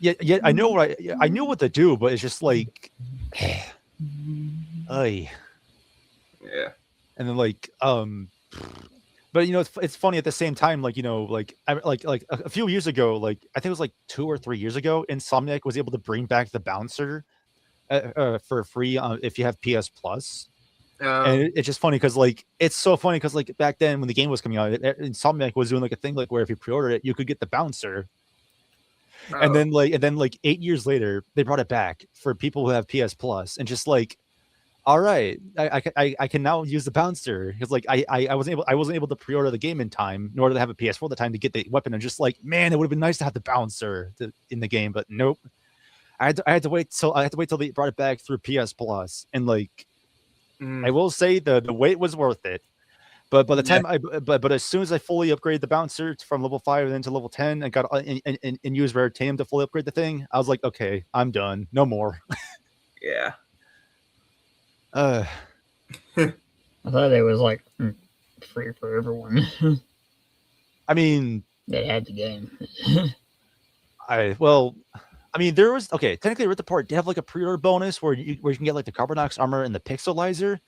yeah I knew what to do, but it's just like yeah. And then like but it's funny at the same time, like like a few years ago, like I think it was like 2 or 3 years ago, Insomniac was able to bring back the bouncer for free if you have PS Plus. And it's just funny because like it's so funny because like back then when the game was coming out, Insomniac was doing like a thing like where if you pre-ordered it, you could get the bouncer. And then like 8 years later, they brought it back for people who have PS Plus, and just like, all right, I can now use the bouncer because like I wasn't able to pre-order the game in time, nor did I have a PS4 at the time to get the weapon. And just like, man, it would have been nice to have the bouncer in the game, but nope. I had to wait till they brought it back through PS Plus, and like, I will say the wait was worth it. But by the time but as soon as I fully upgraded the bouncer from level 5 and then to level 10 and got and used Rare Tame to fully upgrade the thing, I was like, okay, I'm done, no more. Yeah. Uh, I thought it was like free for everyone I mean, that had the game. there was technically Rift Apart did have like a pre-order bonus where you can get like the Carbonox armor and the Pixelizer,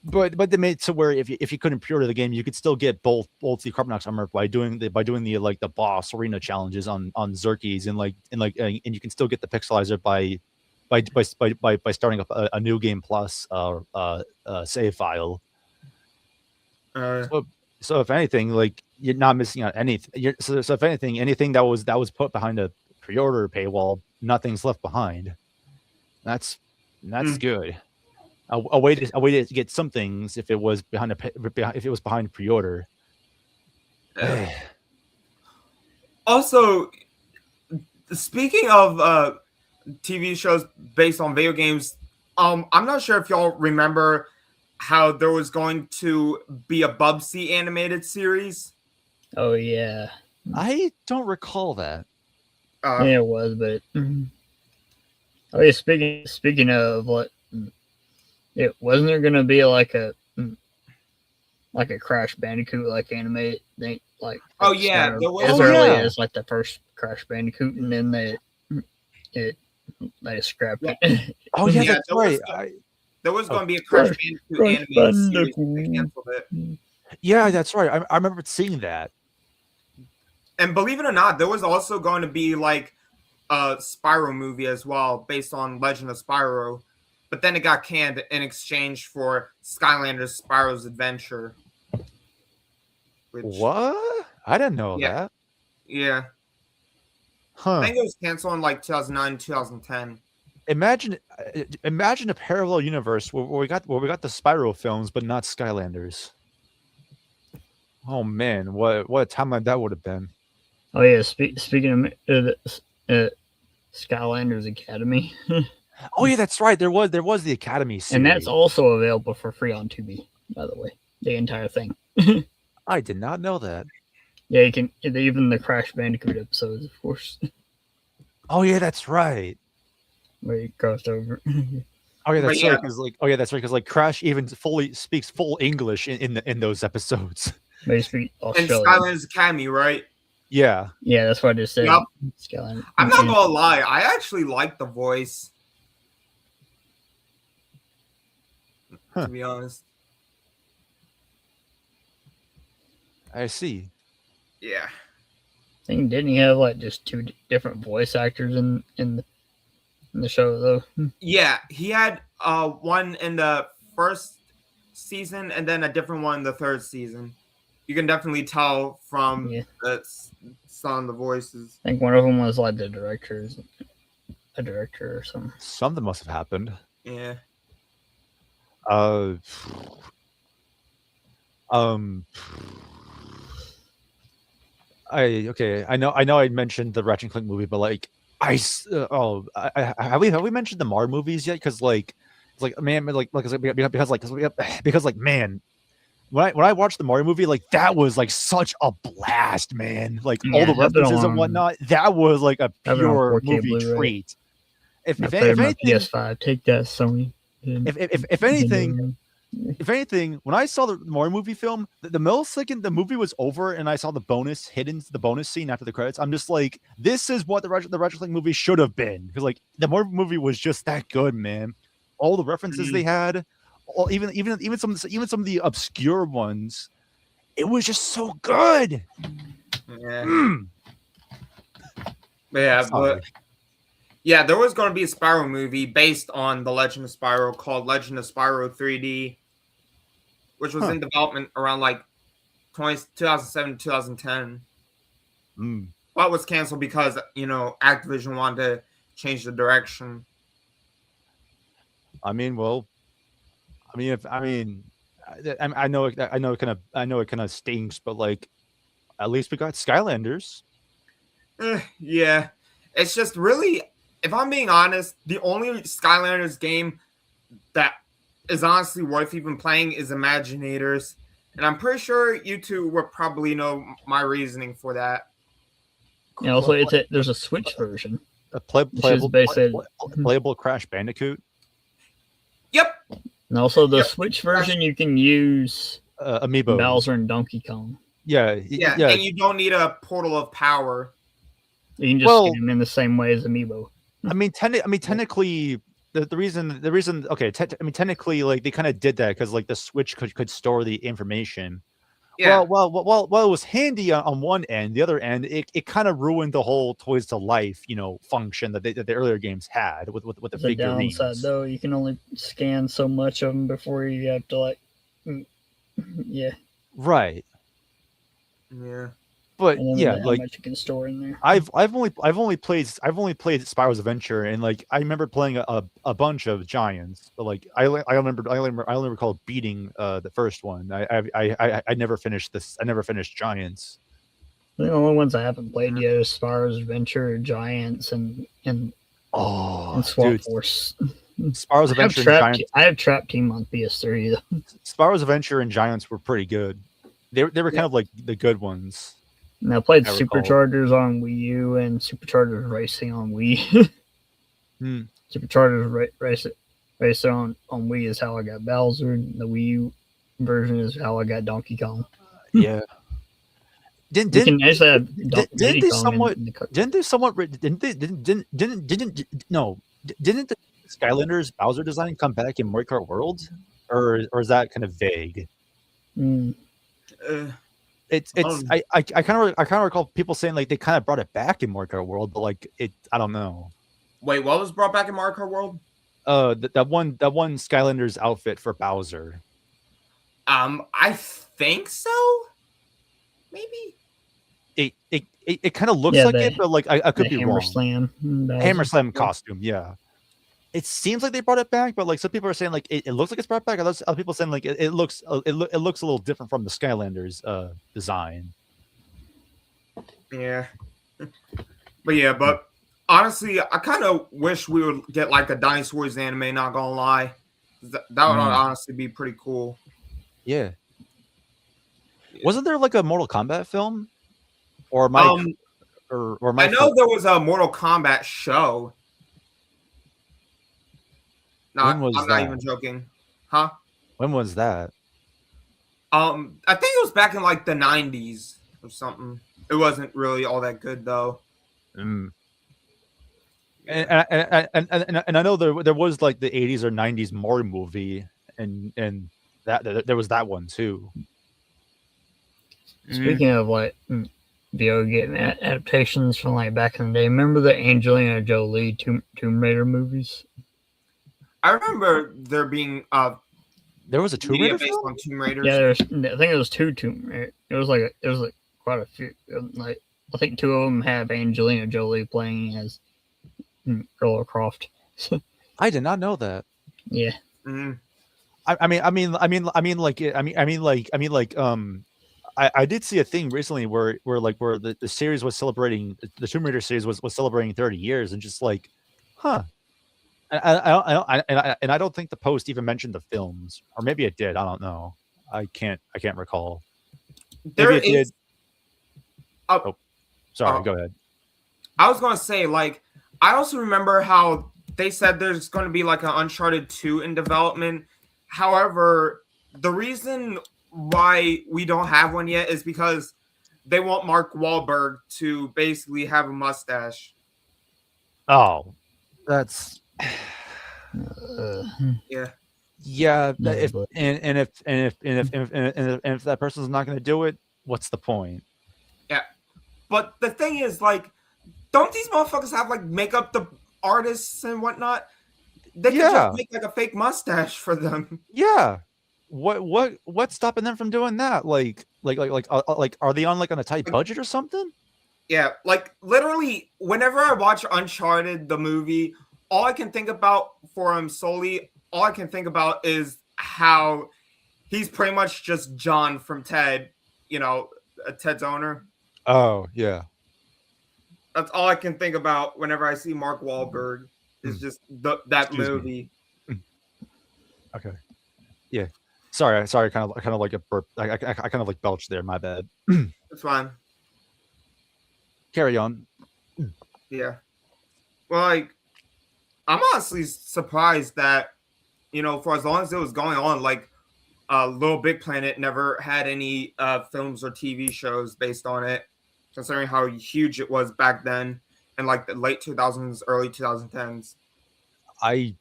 but they made it to where if you couldn't pre-order the game, you could still get both the Carbonox armor by doing the like the boss arena challenges on Xerxes and you can still get the Pixelizer by starting up a new game plus save file. So if anything, like you're not missing out anything. So if anything that was put behind a pre-order paywall, nothing's left behind. That's good. A way to get some things if it was behind pre-order. Also, speaking of TV shows based on video games, I'm not sure if y'all remember how there was going to be a Bubsy animated series. Oh yeah, I don't recall that. yeah, it was, but oh yeah. Speaking of what, it wasn't there gonna be like a Crash Bandicoot like animated thing like Oh yeah, there was. as early as like the first Crash Bandicoot, and then they scrapped it. Oh yeah, that's right. There was going to be a Crash Bandicoot animated series. They canceled it. Yeah, that's right. I remember seeing that. And believe it or not, there was also going to be like a Spyro movie as well, based on Legend of Spyro. But then it got canned in exchange for Skylanders Spyro's Adventure. What? I didn't know that. Yeah. Huh. I think it was canceled in like 2009, 2010. Imagine a parallel universe where we got the Spyro films, but not Skylanders. Oh man, what a timeline that would have been. Oh yeah, speaking of Skylanders Academy. Oh yeah, that's right. There was the Academy series, and that's also available for free on Tubi. By the way, the entire thing. I did not know that. Yeah, you can even the Crash Bandicoot episodes, of course. Oh yeah, that's right. Where you crossed over. Oh yeah, that's right. Because like Crash even speaks full English in those episodes. They speak And Australian. Skylanders Academy, right? Yeah. Yeah, that's what I just said. Yep. Skylanders. I'm not gonna lie, I actually like the voice. To be honest. I see. Yeah. I think didn't he have like just two different voice actors in the show though? Yeah, he had one in the first season and then a different one in the third season. You can definitely tell from the sound of the voices. I think one of them was like a director or something. Something must have happened. Yeah. I know I mentioned the Ratchet and Clank movie, but like have we mentioned the Mar movies yet? Because like it's like man, because man, when I watched the Mario movie, like that was like such a blast, man. Like all the references and whatnot, that was like a pure movie Blu-ray. treat. If anything, PS5, take that, Sony. If anything, when I saw the Mario movie film, the millisecond the movie was over and I saw the bonus scene after the credits, I'm just like, this is what the Ratchet Clank movie should have been. Because like the Mario movie was just that good, man. All the references they had, even some of the obscure ones, it was just so good. Yeah. Yeah, there was going to be a Spyro movie based on the Legend of Spyro called Legend of Spyro 3D, which was in development around like 2007, 2010. But was canceled because, Activision wanted to change the direction. I know it kind of stinks, but like, at least we got Skylanders. Yeah, it's just really, if I'm being honest, the only Skylanders game that is honestly worth even playing is Imaginators, and I'm pretty sure you two would probably know my reasoning for that. Yeah, also there's a Switch version. A playable Crash Bandicoot. And also the Yep. Switch version, you can use Amiibo. Bowser and Donkey Kong. Yeah, Yeah, yeah. and you don't need a portal of power. You can just Well- get them in the same way as Amiibo. I mean, technically, the reason. Okay, technically, like they kind of did that because like the Switch could store the information. Yeah, Well, it was handy on one end. The other end, it kind of ruined the whole Toys to Life, function that the earlier games had with the The figurines. downside, though, you can only scan so much of them before you have to yeah. Right. yeah. But And then yeah, how like much you can store in there. I've only played Spyro's Adventure, and like I remember playing a bunch of Giants, but like I only recall beating the first one. I never finished this. I never finished Giants. The only ones I haven't played yet is Spyro's Adventure, Giants, and Oh, Swap dude, Force. Spyro's Adventure and Giants. I have Trap Team on PS3 though. Spyro's Adventure and Giants were pretty good. They were kind of like the good ones. And I played I recall. Superchargers on Wii U and Superchargers Racing on Wii. Superchargers Racing on Wii is how I got Bowser. The Wii U version is how I got Donkey Kong. Yeah. You can actually have Didn't Diddy they Kong somewhat? in the Didn't they somewhat? Didn't the Skylanders Bowser design come back in Mario Kart World, or is that kind of vague? Mm. It's I kind of recall people saying like they kind of brought it back in Mario Kart World, but like I don't know. Wait, what was brought back in Mario Kart World? That one Skylanders outfit for Bowser. I think so. Maybe. It kind of looks like it, but like I could be wrong. Hammer Slam costume, yeah. It seems like they brought it back, but like some people are saying like it looks like it's brought back. Other people saying like it looks a little different from the Skylanders design. Yeah, but honestly, I kind of wish we would get like a Dynasty Warriors anime. Not gonna lie, that would honestly be pretty cool. Yeah. Wasn't there like a Mortal Kombat film? Or I know there was a Mortal Kombat show. No, When was I'm that? not even joking. Huh? When was that? I think it was back in like the 90s or something. It wasn't really all that good though. And I know there was like the 80s or 90s Mario movie, and that there was that one too. Speaking of like video game adaptations from like back in the day, remember the Angelina Jolie Tomb Raider movies? I remember there being there was a Tomb Raider based film? on Tomb Raiders. Yeah, I think it was two Tomb Raider. It was like quite a few. Like I think two of them have Angelina Jolie playing as Lara Croft. I did not know that. Yeah. Mm-hmm. I did see a thing recently where the series was celebrating, the Tomb Raider series was celebrating 30 years, and just like, huh. And I don't think the post even mentioned the films, or maybe it did. I don't know. I can't recall. Maybe it did. Oh, sorry. Go ahead. I was gonna say, like, I also remember how they said there's going to be like an Uncharted 2 in development. However, the reason why we don't have one yet is because they want Mark Wahlberg to basically have a mustache. Oh, that's yeah. If that person's not going to do it, what's the point? Yeah, but the thing is, like, don't these motherfuckers have like makeup the artists and whatnot? They can just make like a fake mustache for them. Yeah. What's stopping them from doing that? Like, are they on a tight budget or something? Yeah, like literally, whenever I watch Uncharted the movie, all I can think about for him solely, all I can think about is how he's pretty much just John from Ted, Ted's owner. Oh yeah, that's all I can think about whenever I see Mark Wahlberg. Is just that movie. Okay, yeah. Sorry, kind of like a burp. I kind of like belched there. My bad. It's fine. Carry on. Yeah. Well, like, I'm honestly surprised that for as long as it was going on, like Little Big Planet never had any films or TV shows based on it, considering how huge it was back then in like the late 2000s, early 2010s. I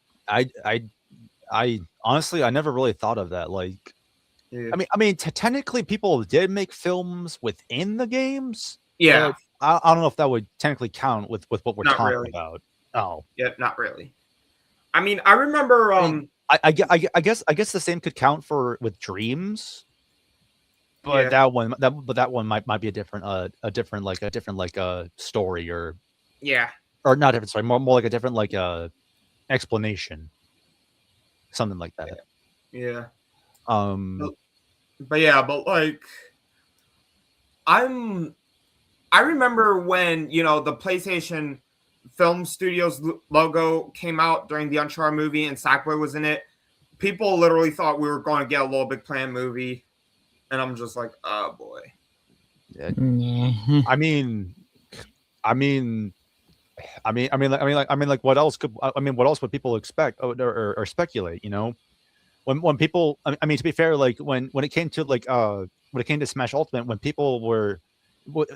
honestly, I never really thought of that. Like, Yeah. I mean, technically, people did make films within the games. Yeah. But I don't know if that would technically count with what we're Not talking really. about. Oh, Yeah, not really. I mean, I remember. I guess the same could count with Dreams, but Yeah. that one might be a different story or Yeah. not different story, more like a different explanation, something like that. Yeah. But like I remember when, the PlayStation Film Studios logo came out during the Uncharted movie and Sackboy was in it. People literally thought we were going to get a Little Big Planet movie, and I'm just like, oh boy. Yeah. I mean, what else would people expect or speculate? When people, to be fair, like when it came to Smash Ultimate, when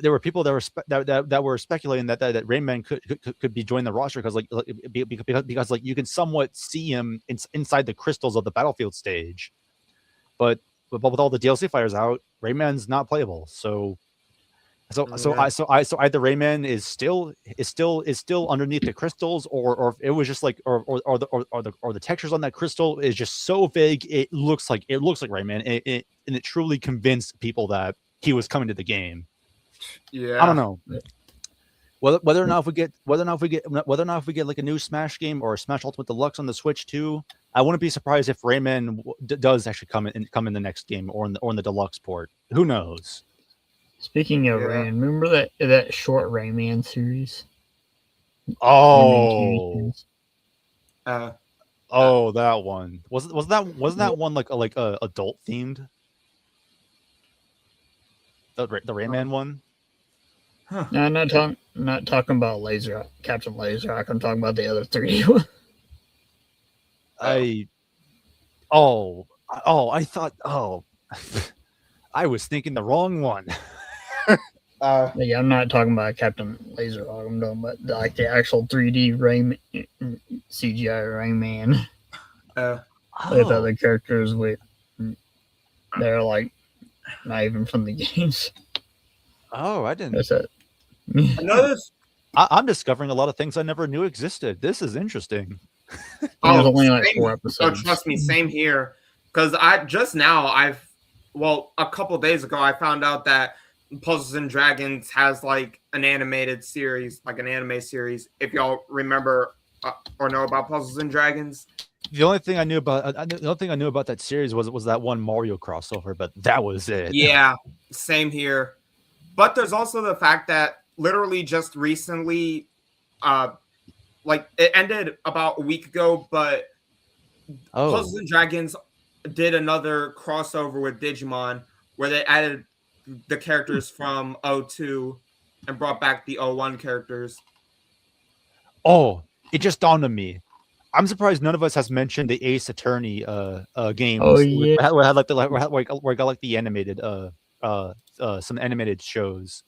there were people that were speculating that Rayman could be joining the roster because you can somewhat see him inside the crystals of the Battlefield stage, but with all the DLC fighters out, Rayman's not playable. So either Rayman is still underneath the crystals, or it was just like, or the textures on that crystal is just so vague. It looks like Rayman, and it truly convinced people that he was coming to the game. Yeah, I don't know whether or not if we get like a new Smash game or Smash Ultimate Deluxe on the Switch too. I wouldn't be surprised if Rayman does actually come in the next game or in the Deluxe port. Who knows? Speaking of Rayman, remember that short Rayman series? Oh, that one wasn't that one like adult themed? The Rayman one. Huh. No, I'm not talking about Captain Laserhawk. I'm talking about the other 3D one. I thought I was thinking the wrong one. Yeah, I'm not talking about Captain Laserhawk. I'm talking about the actual 3D Rayman, CGI Rayman with other characters they're like not even from the games. Oh, I didn't. That's it. I'm discovering a lot of things I never knew existed. This is interesting. There's only like 4 episodes. Oh, trust me, same here. Because a couple days ago, I found out that Puzzles and Dragons has like an animated series, like an anime series. If y'all remember or know about Puzzles and Dragons. The only thing I knew about that series was that one Mario crossover, but that was it. Yeah, same here. But there's also the fact that literally just recently, like it ended about a week ago, but Puzzles and Dragons did another crossover with Digimon where they added the characters from 02 and brought back the 01 characters. Oh, it just dawned on me. I'm surprised none of us has mentioned the Ace Attorney games. Oh yeah, where I got like the animated some animated shows.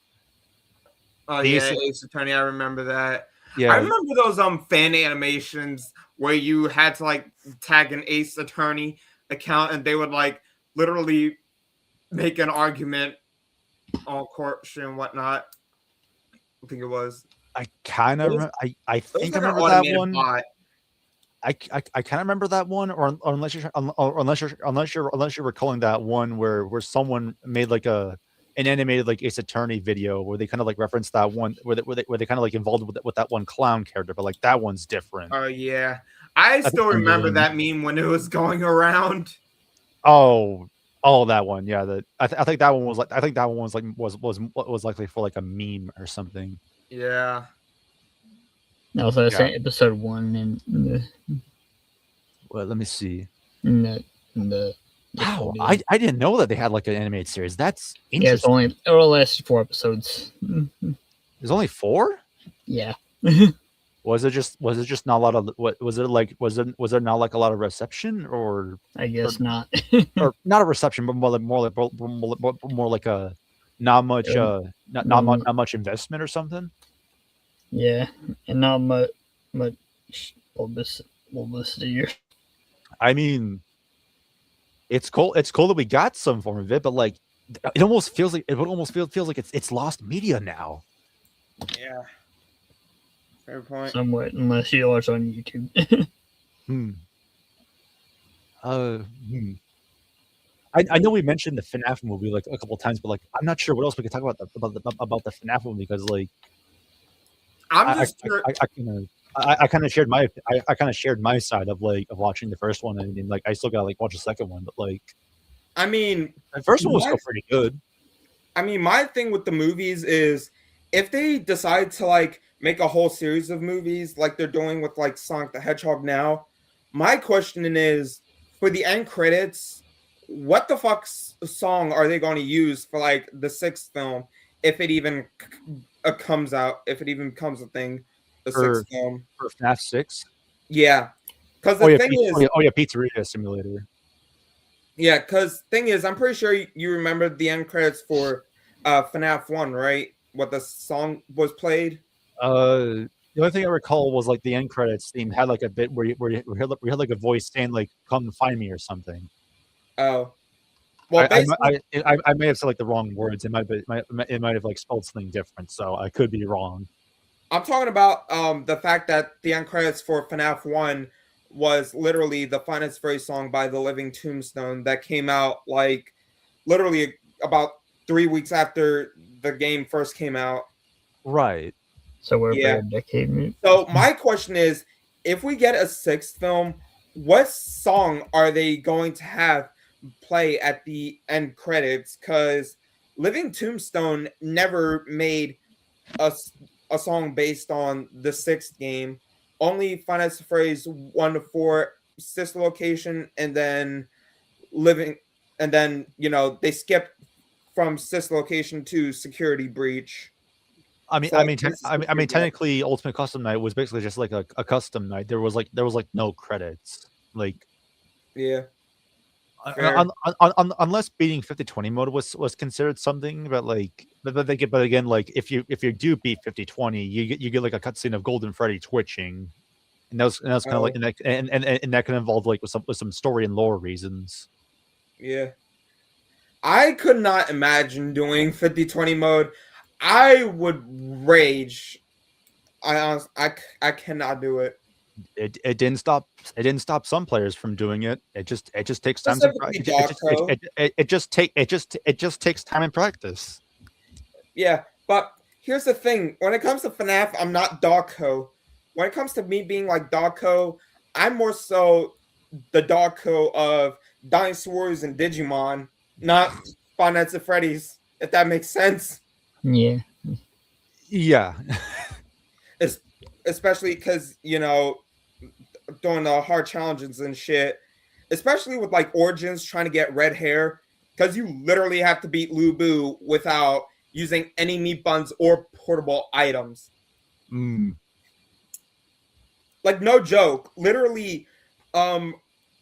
Oh the yeah, Ace Attorney. I remember that. Yeah, I remember those fan animations where you had to like tag an Ace Attorney account and they would like literally make an argument on court and whatnot. I think it was. I kind of I think I remember that one. I kind of remember that one, or unless you're recalling that one where someone made like an animated like Ace Attorney video where they kind of like referenced that one where they kind of like involved with that one clown character, but like that one's different. Oh yeah, I still remember that meme when it was going around. Oh, that one, yeah. I think that one was like was likely for like a meme or something. Yeah. No, so that's episode 1 and well, let me see. Wow, I didn't know that they had like an animated series. That's interesting. Yeah, it only lasted 4 episodes. There's only 4? Yeah. Was it just not a lot of what was it like? Was there not like a lot of reception or I guess not. or not a reception, but more like a not much not much investment or something? Yeah, and not much publicity. I mean, it's cool. It's cool that we got some form of it, but like, it almost feels like feels like it's lost media now. Yeah. Fair point. Somewhat, unless you watch on YouTube. Hmm. Hmm. I know we mentioned the FNAF movie like a couple of times, but like I'm not sure what else we could talk about the FNAF movie because like I'm I just cur- I kind of shared my side of like of watching the first one and like I still gotta like watch the second one, but like I mean, the first one was my- still pretty good. I mean, my thing with the movies is if they decide to like make a whole series of movies like they're doing with like Sonic the Hedgehog now, my question is for the end credits, what the fuck's song are they going to use for like the sixth film if it even comes out, if it even becomes a thing, the For sixth film? for FNAF 6. Yeah, because Oh the yeah, thing is, Pizzeria Simulator. yeah, because thing is, I'm pretty sure you remember the end credits for FNAF 1, right? What the song was played. The only thing I recall was like the end credits theme had like a bit where you had like a voice saying like "Come find me" or something. Oh, well, basically, I may have said like the wrong words. It might have like spelled something different, so I could be wrong. I'm talking about the fact that the end credits for FNAF 1 was literally the Finest Phrase song by The Living Tombstone that came out like literally about 3 weeks after the game first came out. Right. So we're Yeah. about a decade. So my question is, if we get a sixth film, what song are they going to have play at the end credits? Because Living Tombstone never made a song based on the sixth game. Only Finance Phrase 1 to 4, Sister Location, and then Living, and then they skipped from Sister Location to Security Breach. I mean, So, I like, mean, this is I mean, pretty good. technically, Ultimate Custom Night was basically just like a custom night. There was like no credits. Like, Yeah. Fair. unless beating 50/20 mode was considered something, but like, but again, like if you do beat 50/20, you get like a cutscene of Golden Freddy twitching, and that's kind of like Oh. and that can involve like with some story and lore reasons. Yeah. I could not imagine doing 50/20 mode. I would rage. I cannot do it. It didn't stop some players from doing it. It just takes time to Specifically Dogco. it just takes time and practice. Yeah, but here's the thing. When it comes to FNAF, I'm not Dogco. When it comes to me being like Dogco, I'm more so the Dogco of Dinosaurs and Digimon, not Five Nights at Freddy's, if that makes sense. Yeah. Yeah. Especially because, doing the hard challenges and shit, especially with like Origins trying to get red hair, because you literally have to beat Lubu without using any meat buns or portable items. Mm. Like, no joke. Literally,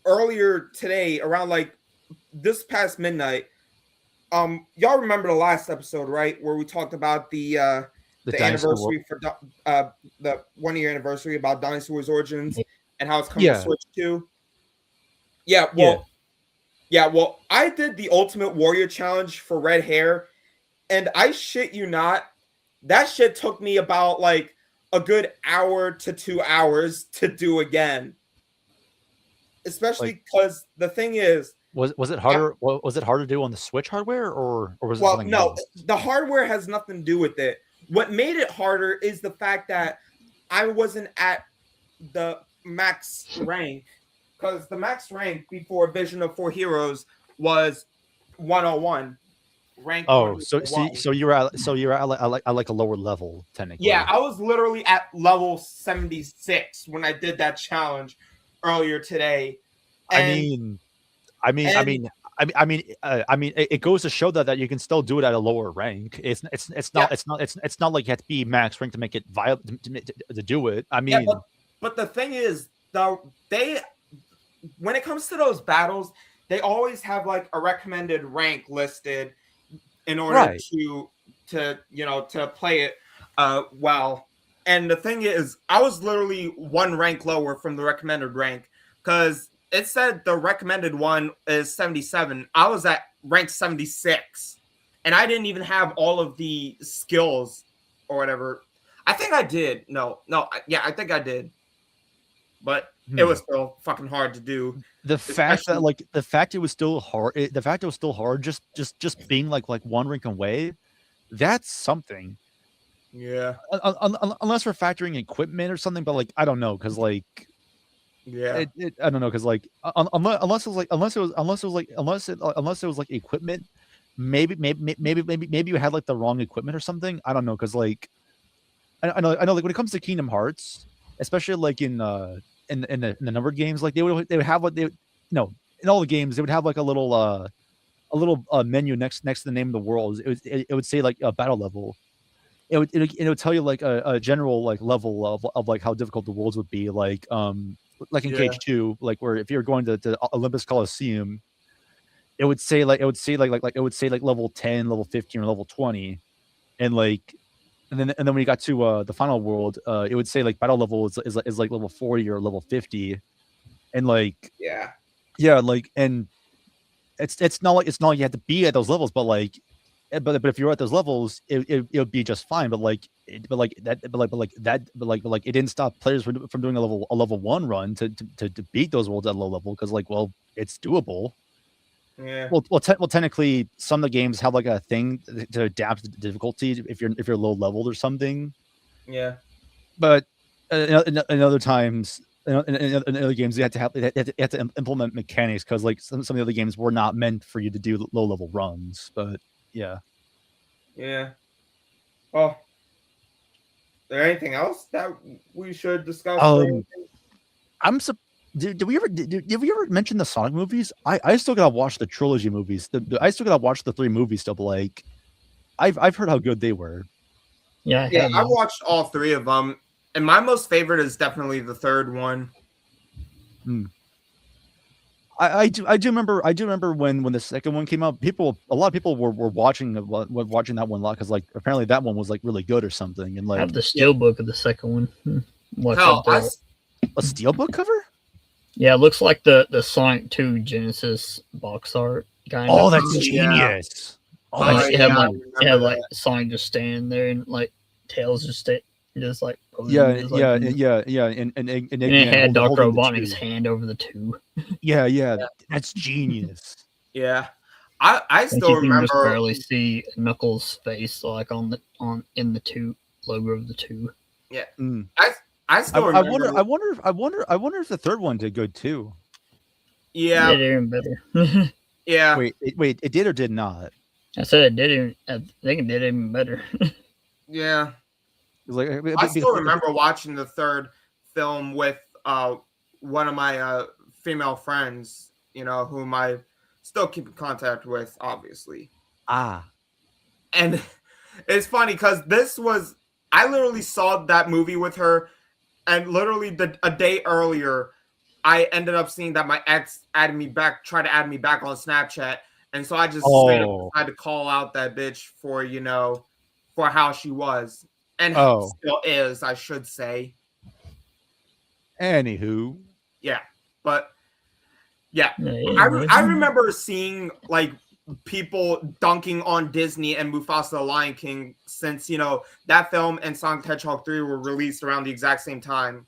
earlier today, around like this past midnight, y'all remember the last episode, right? Where we talked about the anniversary for the 1 year anniversary about Dinosaurs Origins and how it's coming to Switch 2. Yeah, well, I did the Ultimate Warrior Challenge for red hair, and I shit you not, that shit took me about like a good hour to 2 hours to do again. Especially because the thing is, was it harder? Was it harder to do on the Switch hardware, or was it something else? The hardware has nothing to do with it. What made it harder is the fact that I wasn't at the max rank, because the max rank before Vision of Four Heroes was 101. Rank. Oh, so you're at like a lower level technically. Yeah, I was literally at level 76 when I did that challenge earlier today. I mean, it goes to show that you can still do it at a lower rank. It's not like you have to be max rank to make it viable to do it. I mean, but the thing is, though, when it comes to those battles, they always have like a recommended rank listed in order to play it well. And the thing is, I was literally one rank lower from the recommended rank because it said the recommended one is 77. I was at rank 76, and I didn't even have all of the skills or whatever. I think I did. I think I did, but it was still fucking hard to do. The fact it was still hard, just being like one rank away, that's something. Yeah. Unless we're factoring equipment or something, but like I don't know, because like. Yeah, I don't know, because like unless it was like equipment, maybe you had like the wrong equipment or something. I don't know, because like I know like when it comes to Kingdom Hearts, especially like in the numbered games, like they would have like in all the games they would have like a little menu next to the name of the world. It would say like a battle level. It would tell you like a general like level of like how difficult the worlds would be, like in Cage 2, like where if you're going to Olympus Coliseum, it would say like level 10, level 15, or level 20, and then when you got to the final world, it would say like battle level is like level 40 or level 50, and like like, and it's not like you have to be at those levels, but like. But if you're at those levels, it would be just fine. But it didn't stop players from doing a level 1 run to beat those worlds at low level, because like, well, it's doable. Yeah. Well, technically, some of the games have like a thing to adapt to the difficulty if you're low leveled or something. Yeah. But in other times, in other games, you have to implement mechanics, because like some of the other games were not meant for you to do low level runs. But yeah. Well, is there anything else that we should discuss? Did we ever mention the Sonic movies? I still gotta watch the trilogy movies. I still gotta watch the 3 movies still, but like I've heard how good they were. Yeah, I watched all 3 of them, and my most favorite is definitely the 3rd one. I do remember when the second one came out, a lot of people were watching that one a lot, because like apparently that one was like really good or something. And like, I have the steelbook of the second one. A steelbook cover? Yeah, it looks like the Sonic 2 Genesis box art kind of. Oh, that's genius. Oh, like, it had like Sonic just standing there, and like Tails just like posing, and it had Dr. Robotnik's hand over the 2. Yeah, that's genius. Yeah, I still remember. You can just barely see Knuckles' face like in the 2 logo of the 2. Yeah, I still remember. I wonder if the 3rd one did good too. Yeah, it did even better. Yeah. Wait, it did or did not? I said it did even. I think it did even better. Yeah. Like, I still remember watching the 3rd film with one of my female friends, whom I still keep in contact with, obviously. And it's funny because I literally saw that movie with her, and literally a day earlier, I ended up seeing that my ex tried to add me back on Snapchat, and so I just straight up had to call out that bitch for how she was. And still is, I should say. Anywho. Yeah. But, yeah. I remember seeing, like, people dunking on Disney and Mufasa the Lion King since, that film and Sonic the Hedgehog 3 were released around the exact same time.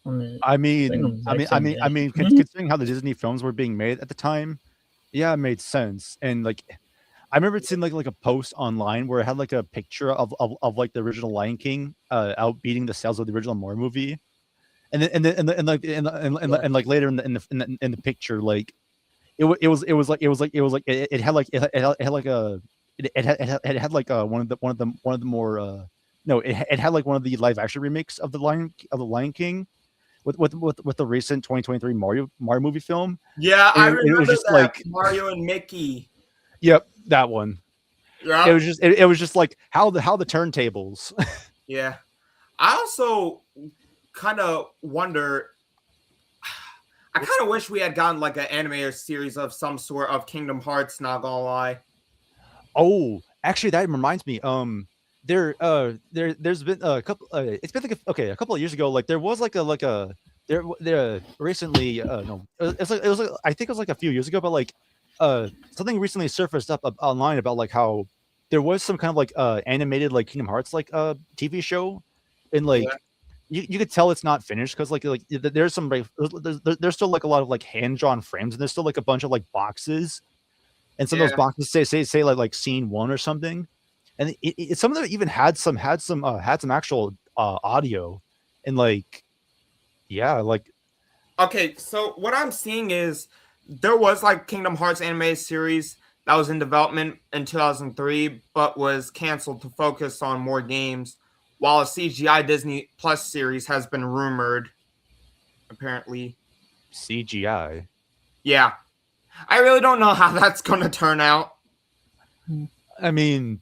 Considering how the Disney films were being made at the time, yeah, it made sense. And, like, I remember seeing like a post online where it had like a picture of like the original Lion King outbeating the sales of the original Mario movie, and like later in the picture, like it had one of the live action remakes of the Lion King, with the recent 2023 Mario movie film. Yeah, I remember it was just that. like Mario and Mickey. Yep, that one. Yeah. It was just like how the turntables. Yeah. I also kind of wonder. I kind of wish we had gotten like an animated series of some sort of Kingdom Hearts. Not gonna lie. Oh, actually, that reminds me. There's been a couple. It's been like a couple of years ago. Like there was there recently. No, it was like I think it was like a few years ago, but like something recently surfaced up online about like how there was some kind of like animated like Kingdom Hearts like TV show, and like. Yeah. You could tell it's not finished because like there's some like there's still like a lot of like hand drawn frames and there's still like a bunch of like boxes, and some of those boxes say like scene 1 or something, and some of them even had some actual audio, and like yeah, like Okay, so what I'm seeing is there was like Kingdom Hearts animated series that was in development in 2003, but was canceled to focus on more games, while a CGI Disney Plus series has been rumored, apparently. CGI. Yeah. I really don't know how that's going to turn out. I mean,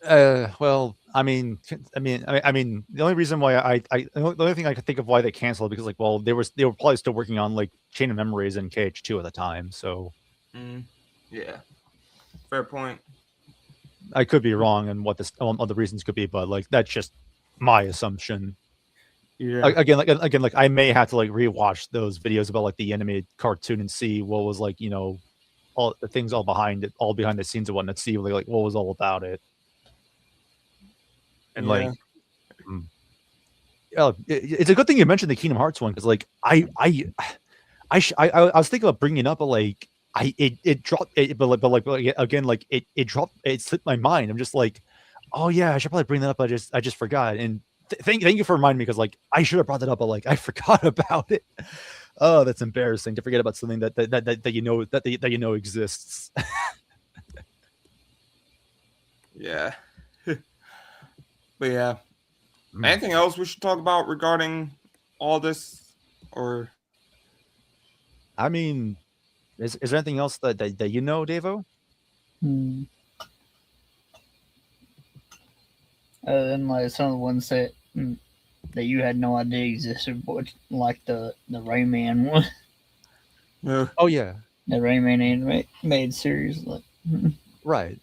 well, I mean, the only reason why the only thing I could think of why they canceled because like, well, they were probably still working on like Chain of Memories and KH2 at the time, so yeah, fair point. I could be wrong and what the other reasons could be, but like that's just my assumption. Yeah. Again, like I may have to like rewatch those videos about like the animated cartoon and see what was like all the things all behind the scenes and whatnot. See like what was all about it. And like, it's a good thing you mentioned the Kingdom Hearts one because like I was thinking about bringing it up, but like it dropped, it dropped, it slipped my mind. I'm just like, oh yeah, I should probably bring that up. I just forgot. And thank you for reminding me because like I should have brought that up, but like I forgot about it. Oh, that's embarrassing to forget about something that you know exists. Yeah. But yeah. Anything else we should talk about regarding all this? Or I mean, is there anything else that you know, Davo? Other than like some of the ones that you had no idea existed, but like the Rayman one. Oh yeah, the Rayman animated series. Like, right.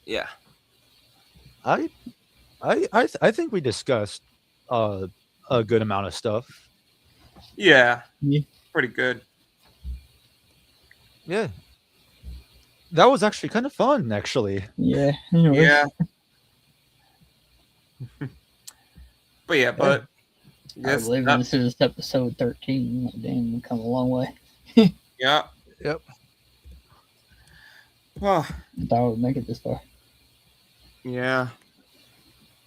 Yeah. I think we discussed a good amount of stuff. Yeah. Pretty good. Yeah. That was actually kind of fun, actually. Yeah. Yeah. But yeah, I believe this is episode 13. Like, damn, we've come a long way. Yeah. Yep. Well, I thought I would make it this far. Yeah.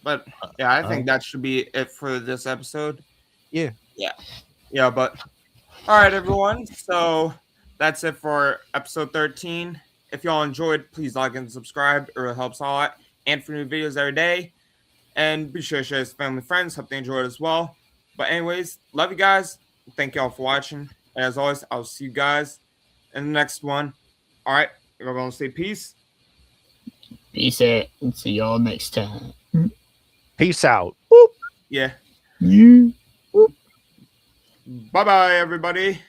But yeah, I think that should be it for this episode. Yeah. Yeah, but all right, everyone. So that's it for episode 13. If y'all enjoyed, please like and subscribe. It really helps a lot. And for new videos every day. And be sure to share with family and friends. Hope they enjoy it as well. But anyways, love you guys. Thank y'all for watching. And as always, I'll see you guys in the next one. All right. We're going to say peace. Peace out. And see y'all next time. Peace out. Yeah. Yeah. Bye-bye, everybody.